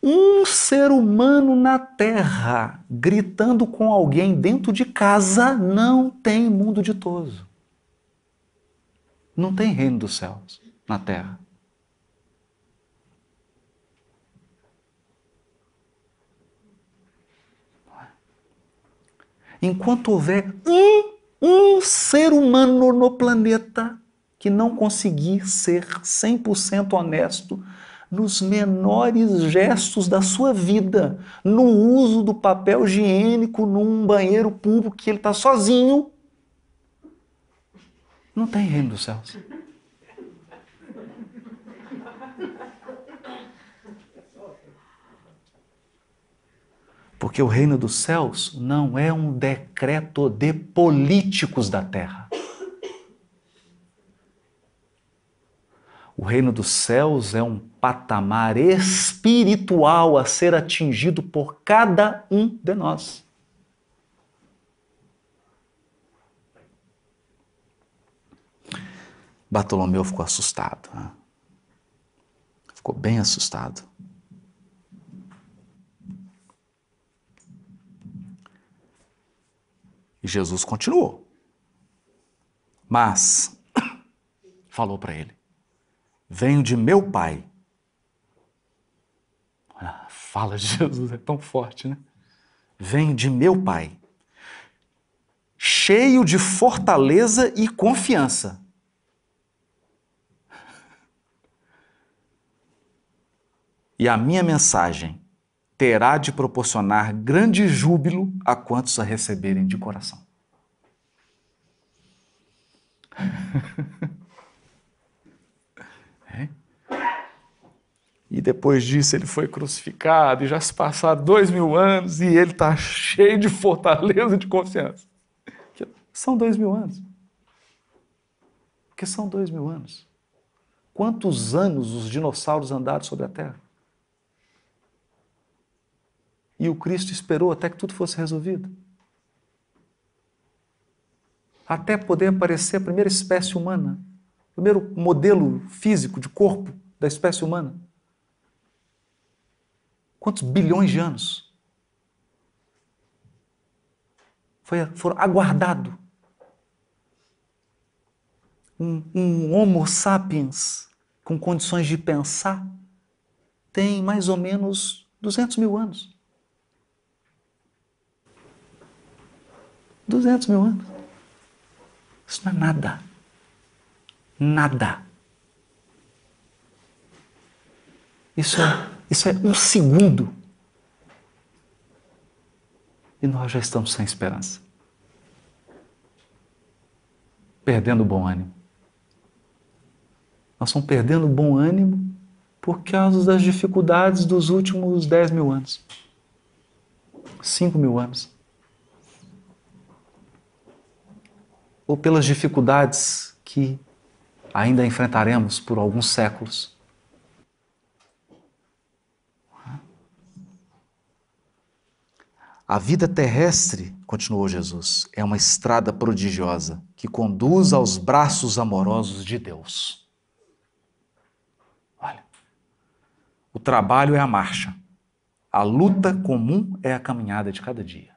[SPEAKER 1] um ser humano na terra gritando com alguém dentro de casa, não tem mundo ditoso. Não tem reino dos céus na terra. Enquanto houver um ser humano no planeta que não conseguir ser 100% honesto nos menores gestos da sua vida, no uso do papel higiênico num banheiro público que ele está sozinho, não tem reino dos céus. Porque o reino dos céus não é um decreto de políticos da terra. O reino dos céus é um patamar espiritual a ser atingido por cada um de nós. Bartolomeu ficou assustado. Né? Ficou bem assustado. E Jesus continuou. Mas falou para ele: venho de meu Pai. A fala de Jesus é tão forte, né? Venho de meu Pai, cheio de fortaleza e confiança. E a minha mensagem terá de proporcionar grande júbilo a quantos a receberem de coração. É? E depois disso ele foi crucificado e já se passaram 2000 anos e ele está cheio de fortaleza e de confiança. São 2000 anos. Porque são 2000 anos. Quantos anos os dinossauros andaram sobre a Terra? E o Cristo esperou até que tudo fosse resolvido. Até poder aparecer a primeira espécie humana, o primeiro modelo físico de corpo da espécie humana. Quantos bilhões de anos? Foram aguardado. Um Homo sapiens com condições de pensar tem mais ou menos 200 mil anos. 200 mil anos. Isso não é nada. Nada. Isso é um segundo. E nós já estamos sem esperança. Perdendo o bom ânimo. Nós estamos perdendo o bom ânimo por causa das dificuldades dos últimos 10 mil anos. 5 mil anos. Ou pelas dificuldades que ainda enfrentaremos por alguns séculos. A vida terrestre, continuou Jesus, é uma estrada prodigiosa que conduz aos braços amorosos de Deus. Olha, o trabalho é a marcha, a luta comum é a caminhada de cada dia.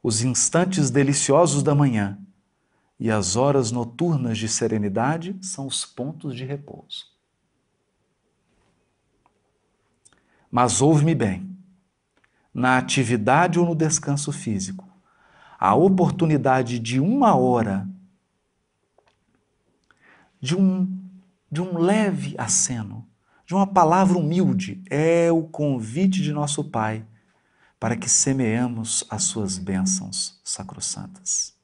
[SPEAKER 1] Os instantes deliciosos da manhã e as horas noturnas de serenidade são os pontos de repouso. Mas ouve-me bem, na atividade ou no descanso físico, a oportunidade de 1 hora, de um leve aceno, de uma palavra humilde, é o convite de nosso Pai para que semeemos as suas bênçãos sacrossantas.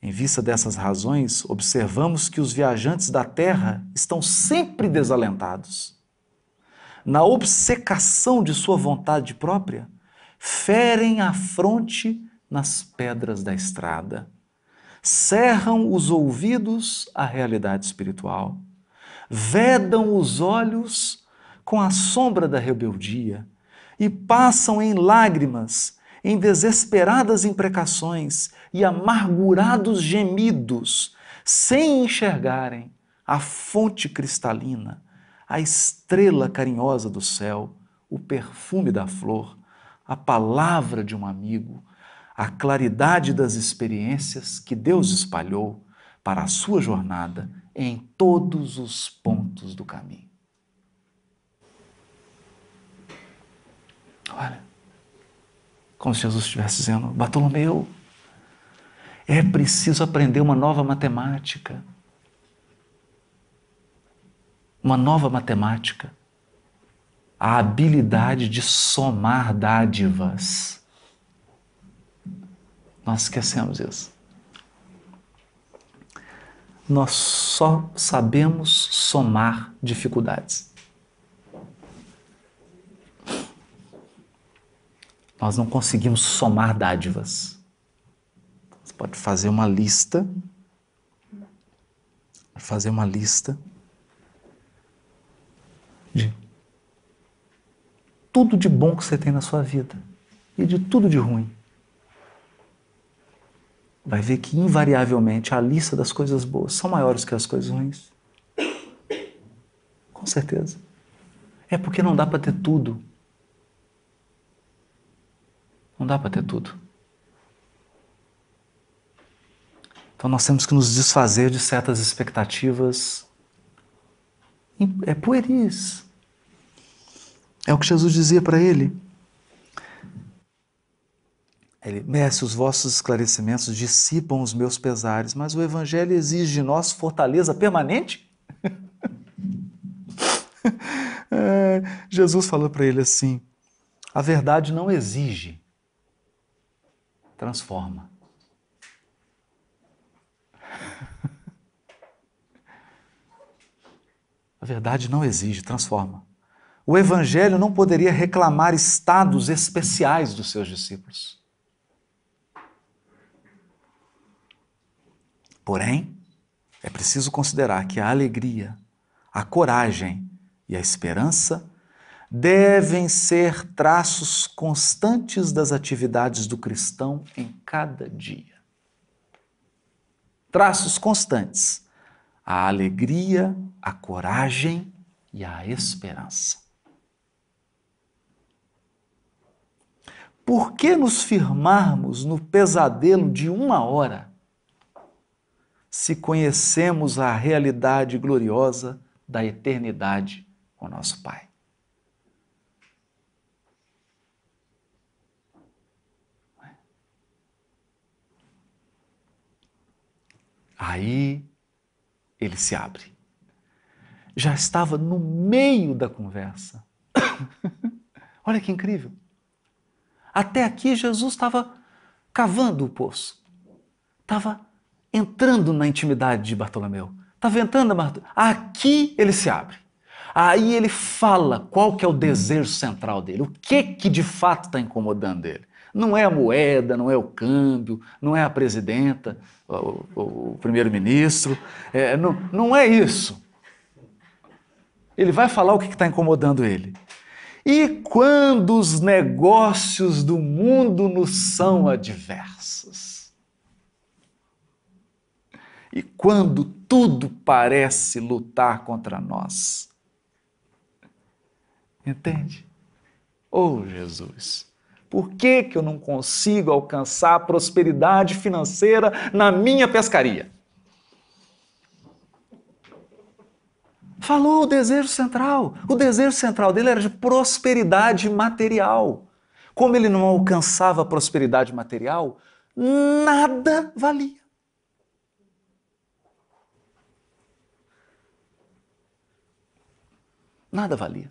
[SPEAKER 1] Em vista dessas razões, observamos que os viajantes da terra estão sempre desalentados. Na obcecação de sua vontade própria, ferem a fronte nas pedras da estrada, cerram os ouvidos à realidade espiritual, vedam os olhos com a sombra da rebeldia e passam em lágrimas, em desesperadas imprecações e amargurados gemidos, sem enxergarem a fonte cristalina, a estrela carinhosa do céu, o perfume da flor, a palavra de um amigo, a claridade das experiências que Deus espalhou para a sua jornada em todos os pontos do caminho. Olha, como se Jesus estivesse dizendo: Bartolomeu, é preciso aprender uma nova matemática. Uma nova matemática. A habilidade de somar dádivas. Nós esquecemos isso. Nós só sabemos somar dificuldades. Nós não conseguimos somar dádivas. Você pode fazer uma lista. De tudo de bom que você tem na sua vida e de tudo de ruim. Vai ver que, invariavelmente, a lista das coisas boas são maiores que as coisas ruins. Com certeza. É porque não dá para ter tudo. Não dá para ter tudo. Então nós temos que nos desfazer de certas expectativas pueris. É o que Jesus dizia para ele. Mestre, os vossos esclarecimentos dissipam os meus pesares, mas o Evangelho exige de nós fortaleza permanente? Jesus falou para ele assim: a verdade não exige, transforma. A verdade não exige, transforma. O Evangelho não poderia reclamar estados especiais dos seus discípulos. Porém, é preciso considerar que a alegria, a coragem e a esperança devem ser traços constantes das atividades do cristão em cada dia. Traços constantes. A alegria, a coragem e a esperança. Por que nos firmarmos no pesadelo de 1 hora, se conhecemos a realidade gloriosa da eternidade com nosso Pai? Aí ele se abre. Já estava no meio da conversa. Olha que incrível. Até aqui Jesus estava cavando o poço. Estava entrando na intimidade de Bartolomeu. Estava entrando na Aqui ele se abre. Aí ele fala qual que é o desejo central dele, o que de fato está incomodando ele. Não é a moeda, não é o câmbio, não é a presidenta, o primeiro-ministro, não é isso. Ele vai falar o que está incomodando ele. E quando os negócios do mundo nos são adversos? E quando tudo parece lutar contra nós? Entende? Oh, Jesus, por que eu não consigo alcançar a prosperidade financeira na minha pescaria? Falou o desejo central. O desejo central dele era de prosperidade material. Como ele não alcançava a prosperidade material, nada valia. Nada valia.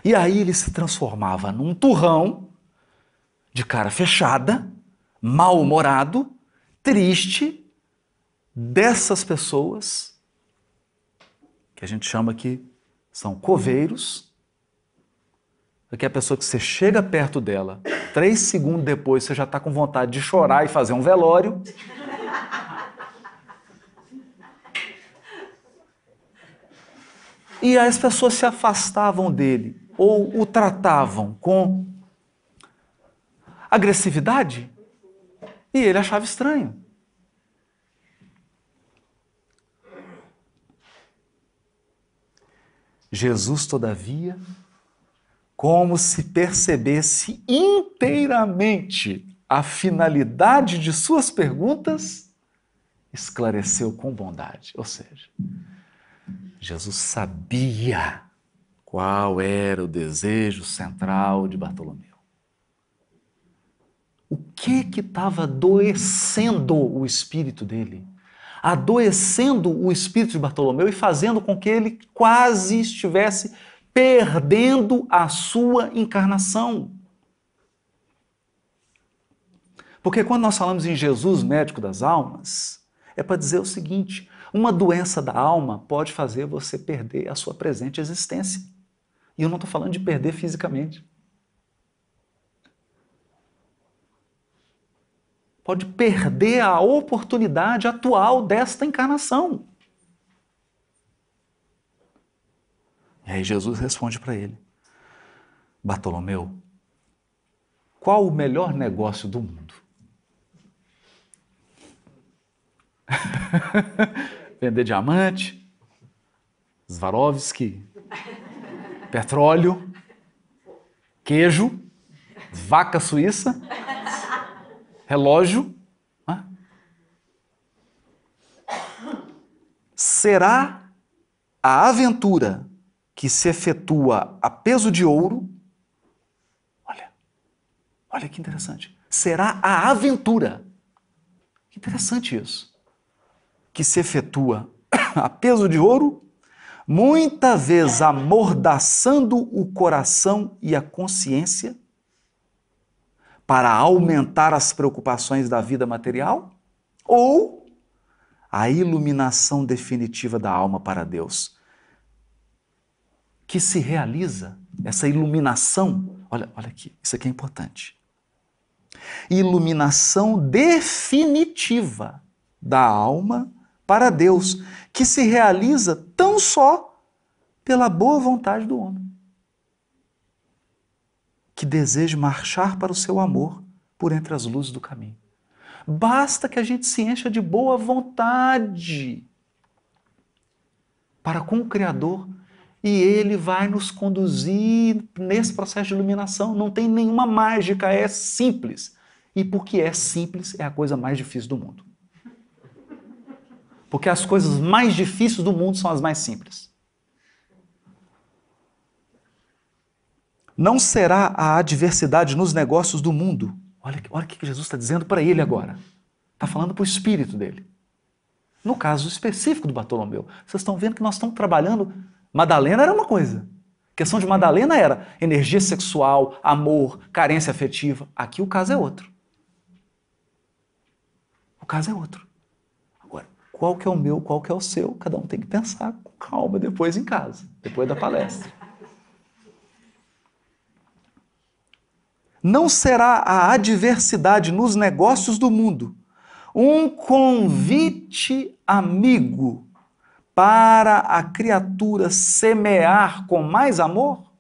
[SPEAKER 1] E aí ele se transformava num turrão, de cara fechada, mal-humorado, triste, dessas pessoas que a gente chama que são coveiros, que é a pessoa que você chega perto dela, 3 segundos depois você já está com vontade de chorar e fazer um velório. E as pessoas se afastavam dele ou o tratavam com agressividade e ele achava estranho. Jesus, todavia, como se percebesse inteiramente a finalidade de suas perguntas, esclareceu com bondade. Ou seja, Jesus sabia qual era o desejo central de Bartolomeu. O que estava adoecendo o espírito dele? Adoecendo o espírito de Bartolomeu e fazendo com que ele quase estivesse perdendo a sua encarnação. Porque quando nós falamos em Jesus, médico das almas, é para dizer o seguinte: uma doença da alma pode fazer você perder a sua presente existência. E eu não estou falando de perder fisicamente. Pode perder a oportunidade atual desta encarnação. E aí Jesus responde para ele: Bartolomeu, qual o melhor negócio do mundo? Vender diamante, Swarovski, petróleo, queijo, vaca suíça, relógio. Será a aventura que se efetua a peso de ouro? Olha que interessante. Será a aventura. Que interessante isso. Que se efetua a peso de ouro, muita vez amordaçando o coração e a consciência para aumentar as preocupações da vida material? Ou a iluminação definitiva da alma para Deus, que se realiza, essa iluminação, olha aqui, isso aqui é importante. Iluminação definitiva da alma para Deus, que se realiza tão só pela boa vontade do homem, que deseja marchar para o seu amor por entre as luzes do caminho. Basta que a gente se encha de boa vontade para com o Criador e Ele vai nos conduzir nesse processo de iluminação. Não tem nenhuma mágica, é simples. E porque é simples, é a coisa mais difícil do mundo. Porque as coisas mais difíceis do mundo são as mais simples. Não será a adversidade nos negócios do mundo. Olha o que Jesus está dizendo para ele agora. Está falando para o espírito dele. No caso específico do Bartolomeu, vocês estão vendo que nós estamos trabalhando. Madalena era uma coisa. A questão de Madalena era energia sexual, amor, carência afetiva. Aqui o caso é outro. O caso é outro. Agora, qual que é o meu, qual que é o seu, cada um tem que pensar com calma depois em casa, depois da palestra. Não será a adversidade nos negócios do mundo um convite amigo para a criatura semear com mais amor?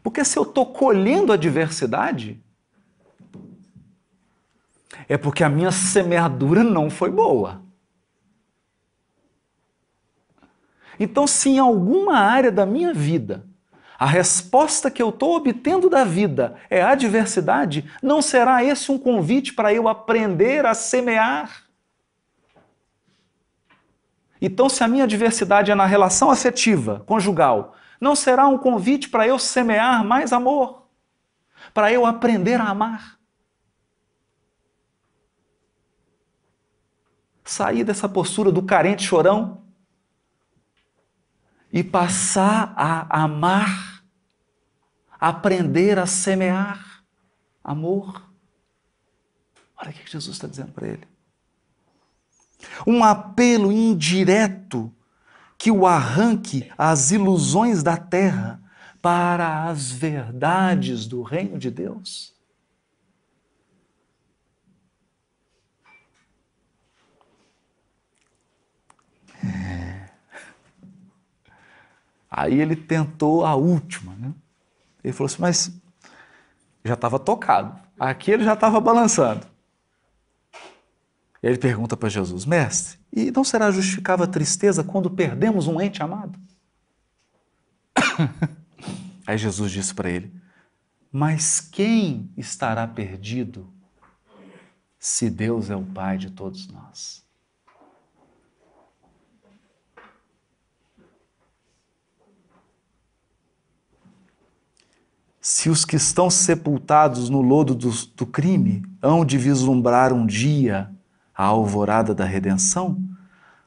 [SPEAKER 1] Porque se eu estou colhendo a adversidade, é porque a minha semeadura não foi boa. Então, se em alguma área da minha vida a resposta que eu estou obtendo da vida é a adversidade, não será esse um convite para eu aprender a semear? Então, se a minha adversidade é na relação afetiva, conjugal, não será um convite para eu semear mais amor? Para eu aprender a amar? Sair dessa postura do carente chorão e passar a amar, aprender a semear amor. Olha o que Jesus está dizendo para ele. Um apelo indireto que o arranque às ilusões da terra para as verdades do reino de Deus. Aí ele tentou a última, né? Ele falou assim, mas já estava tocado. Aqui ele já estava balançando. Ele pergunta para Jesus, mestre, e não será justificável a tristeza quando perdemos um ente amado? Aí Jesus disse para ele, mas quem estará perdido se Deus é o Pai de todos nós? Se os que estão sepultados no lodo do crime hão de vislumbrar um dia a alvorada da redenção,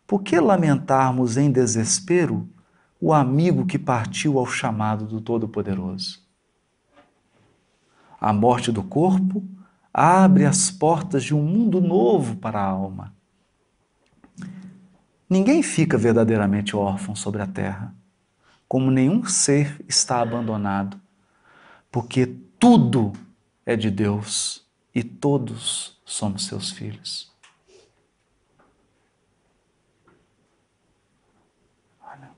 [SPEAKER 1] por que lamentarmos em desespero o amigo que partiu ao chamado do Todo-Poderoso? A morte do corpo abre as portas de um mundo novo para a alma. Ninguém fica verdadeiramente órfão sobre a terra, como nenhum ser está abandonado, porque tudo é de Deus e todos somos seus filhos. Olha.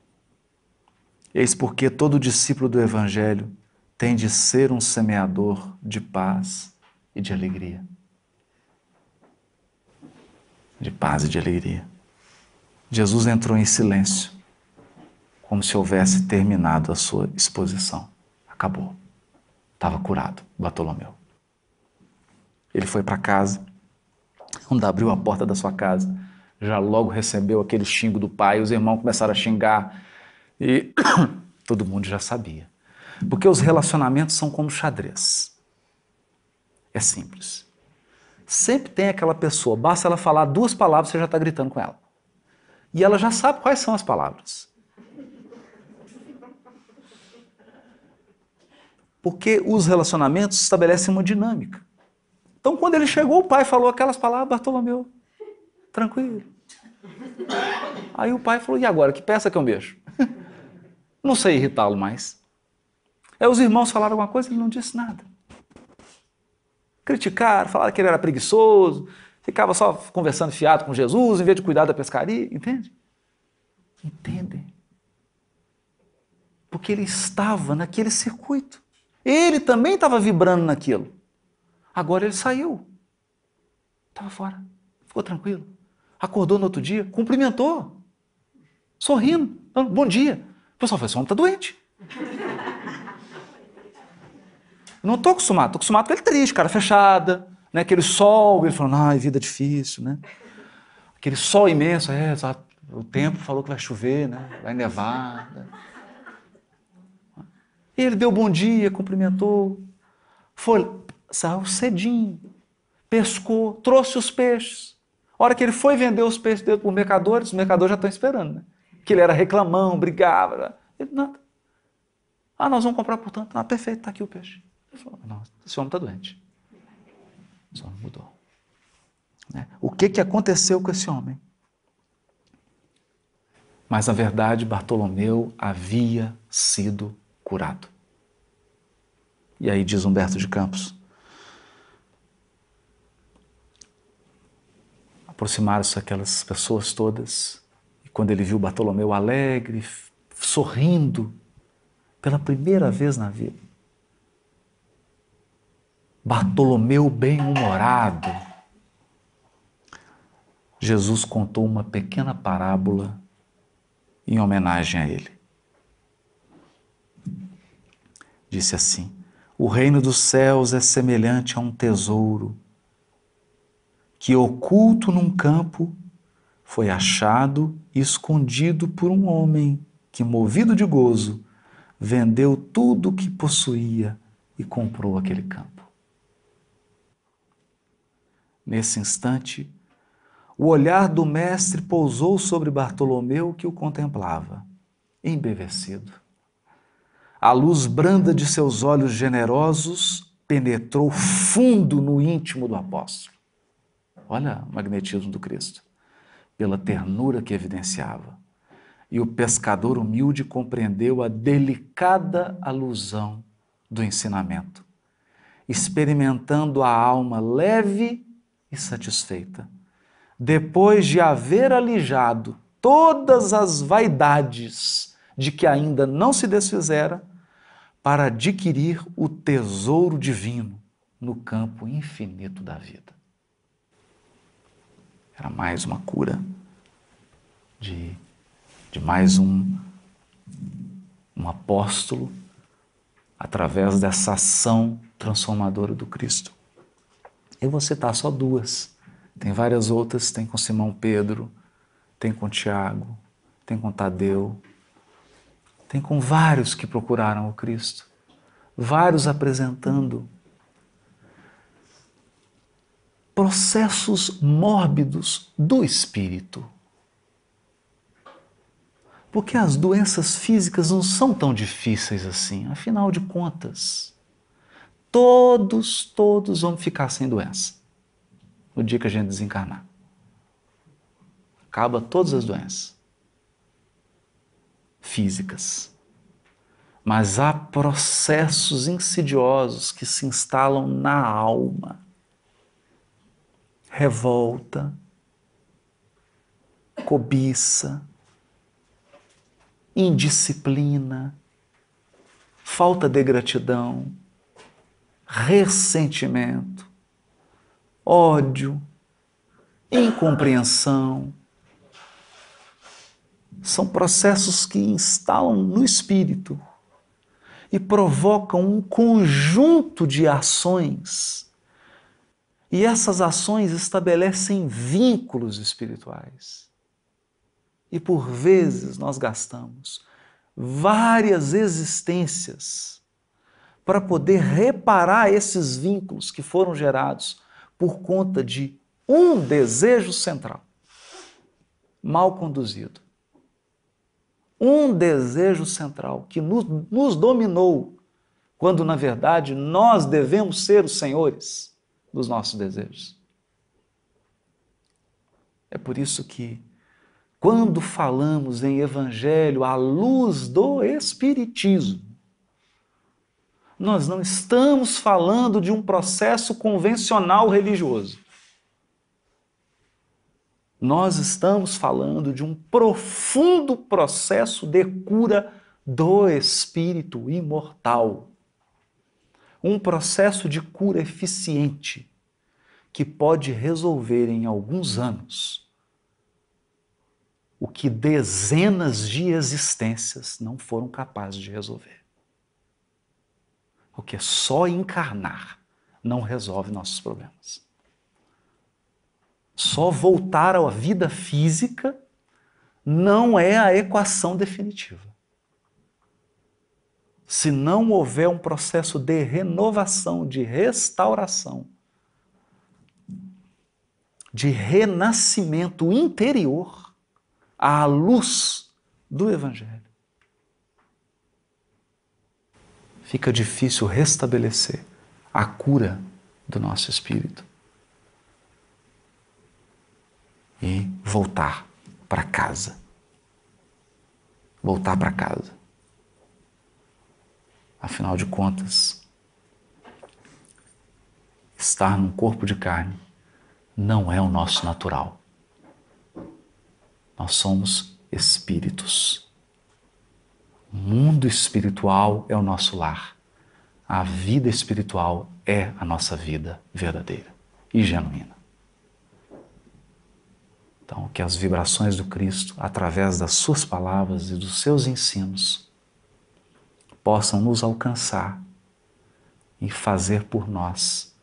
[SPEAKER 1] Eis porque todo discípulo do Evangelho tem de ser um semeador de paz e de alegria. De paz e de alegria. Jesus entrou em silêncio, como se houvesse terminado a sua exposição. Acabou. Estava curado, Bartolomeu. Ele foi para casa, quando abriu a porta da sua casa, já logo recebeu aquele xingo do pai, os irmãos começaram a xingar e todo mundo já sabia. Porque os relacionamentos são como xadrez. É simples. Sempre tem aquela pessoa, basta ela falar 2 palavras, você já está gritando com ela. E ela já sabe quais são as palavras. Porque os relacionamentos estabelecem uma dinâmica. Então, quando ele chegou, o pai falou aquelas palavras, Bartolomeu, tranquilo. Aí o pai falou, e agora, que peça que eu mexo? Não sei irritá-lo mais. Aí os irmãos falaram alguma coisa, ele não disse nada. Criticaram, falaram que ele era preguiçoso, ficava só conversando fiado com Jesus, em vez de cuidar da pescaria, entende? Entendem? Porque ele estava naquele circuito. Ele também estava vibrando naquilo. Agora ele saiu. Estava fora. Ficou tranquilo. Acordou no outro dia, cumprimentou. Sorrindo. Bom dia. O pessoal falou, esse homem está doente. Não estou acostumado. Estou acostumado com ele triste, cara fechada. Né? Aquele sol. Ele falando, ai, vida difícil. Né? Aquele sol imenso. O tempo falou que vai chover, né? Vai nevar. Né? Ele deu bom dia, cumprimentou, saiu cedinho, pescou, trouxe os peixes. A hora que ele foi vender os peixes dele para os mercadores já estão esperando, né? Que ele era reclamão, brigava. Ele, nada. Nós vamos comprar por tanto. Perfeito, está aqui o peixe. Ele falou, não, esse homem está doente. Só não mudou. O que aconteceu com esse homem? Mas, na verdade, Bartolomeu havia sido curado. E aí diz Humberto de Campos: aproximaram-se aquelas pessoas todas, e quando ele viu Bartolomeu alegre, sorrindo, pela primeira vez na vida, Bartolomeu bem-humorado, Jesus contou uma pequena parábola em homenagem a ele. Disse assim: o reino dos céus é semelhante a um tesouro que, oculto num campo, foi achado e escondido por um homem que, movido de gozo, vendeu tudo o que possuía e comprou aquele campo. Nesse instante, o olhar do mestre pousou sobre Bartolomeu, que o contemplava, embevecido. A luz branda de seus olhos generosos penetrou fundo no íntimo do apóstolo. Olha o magnetismo do Cristo, pela ternura que evidenciava. E o pescador humilde compreendeu a delicada alusão do ensinamento, experimentando a alma leve e satisfeita, depois de haver alijado todas as vaidades de que ainda não se desfizera, para adquirir o tesouro divino no campo infinito da vida. Era mais uma cura de mais um apóstolo através dessa ação transformadora do Cristo. Eu vou citar só duas. Tem várias outras, tem com Simão Pedro, tem com Tiago, tem com Tadeu, tem com vários que procuraram o Cristo, vários apresentando processos mórbidos do espírito. Porque as doenças físicas não são tão difíceis assim, afinal de contas. Todos vão ficar sem doença no dia que a gente desencarnar. Acaba todas as doenças físicas. Mas há processos insidiosos que se instalam na alma. Revolta, cobiça, indisciplina, falta de gratidão, ressentimento, ódio, incompreensão. São processos que instalam no espírito e provocam um conjunto de ações. E essas ações estabelecem vínculos espirituais. E por vezes nós gastamos várias existências para poder reparar esses vínculos que foram gerados por conta de um desejo central, mal conduzido. Um desejo central que nos dominou, quando na verdade nós devemos ser os senhores dos nossos desejos. É por isso que, quando falamos em Evangelho à luz do Espiritismo, nós não estamos falando de um processo convencional religioso. Nós estamos falando de um profundo processo de cura do espírito imortal. Um processo de cura eficiente que pode resolver em alguns anos o que dezenas de existências não foram capazes de resolver. Porque só encarnar não resolve nossos problemas. Só voltar à vida física não é a equação definitiva. Se não houver um processo de renovação, de restauração, de renascimento interior à luz do Evangelho, fica difícil restabelecer a cura do nosso espírito. e voltar para casa. Voltar para casa. Afinal de contas, estar num corpo de carne não é o nosso natural. Nós somos espíritos. O mundo espiritual é o nosso lar. A vida espiritual é a nossa vida verdadeira e genuína. Então, que as vibrações do Cristo, através das suas palavras e dos seus ensinos, possam nos alcançar e fazer por nós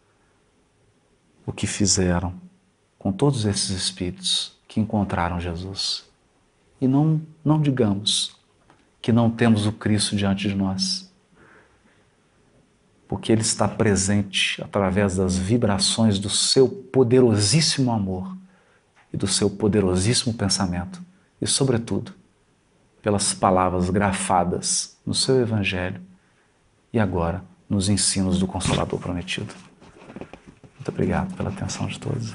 [SPEAKER 1] o que fizeram com todos esses espíritos que encontraram Jesus. E não digamos que não temos o Cristo diante de nós, porque Ele está presente através das vibrações do seu poderosíssimo amor e do seu poderosíssimo pensamento e, sobretudo, pelas palavras grafadas no seu Evangelho e agora nos ensinos do Consolador prometido. Muito obrigado pela atenção de todos.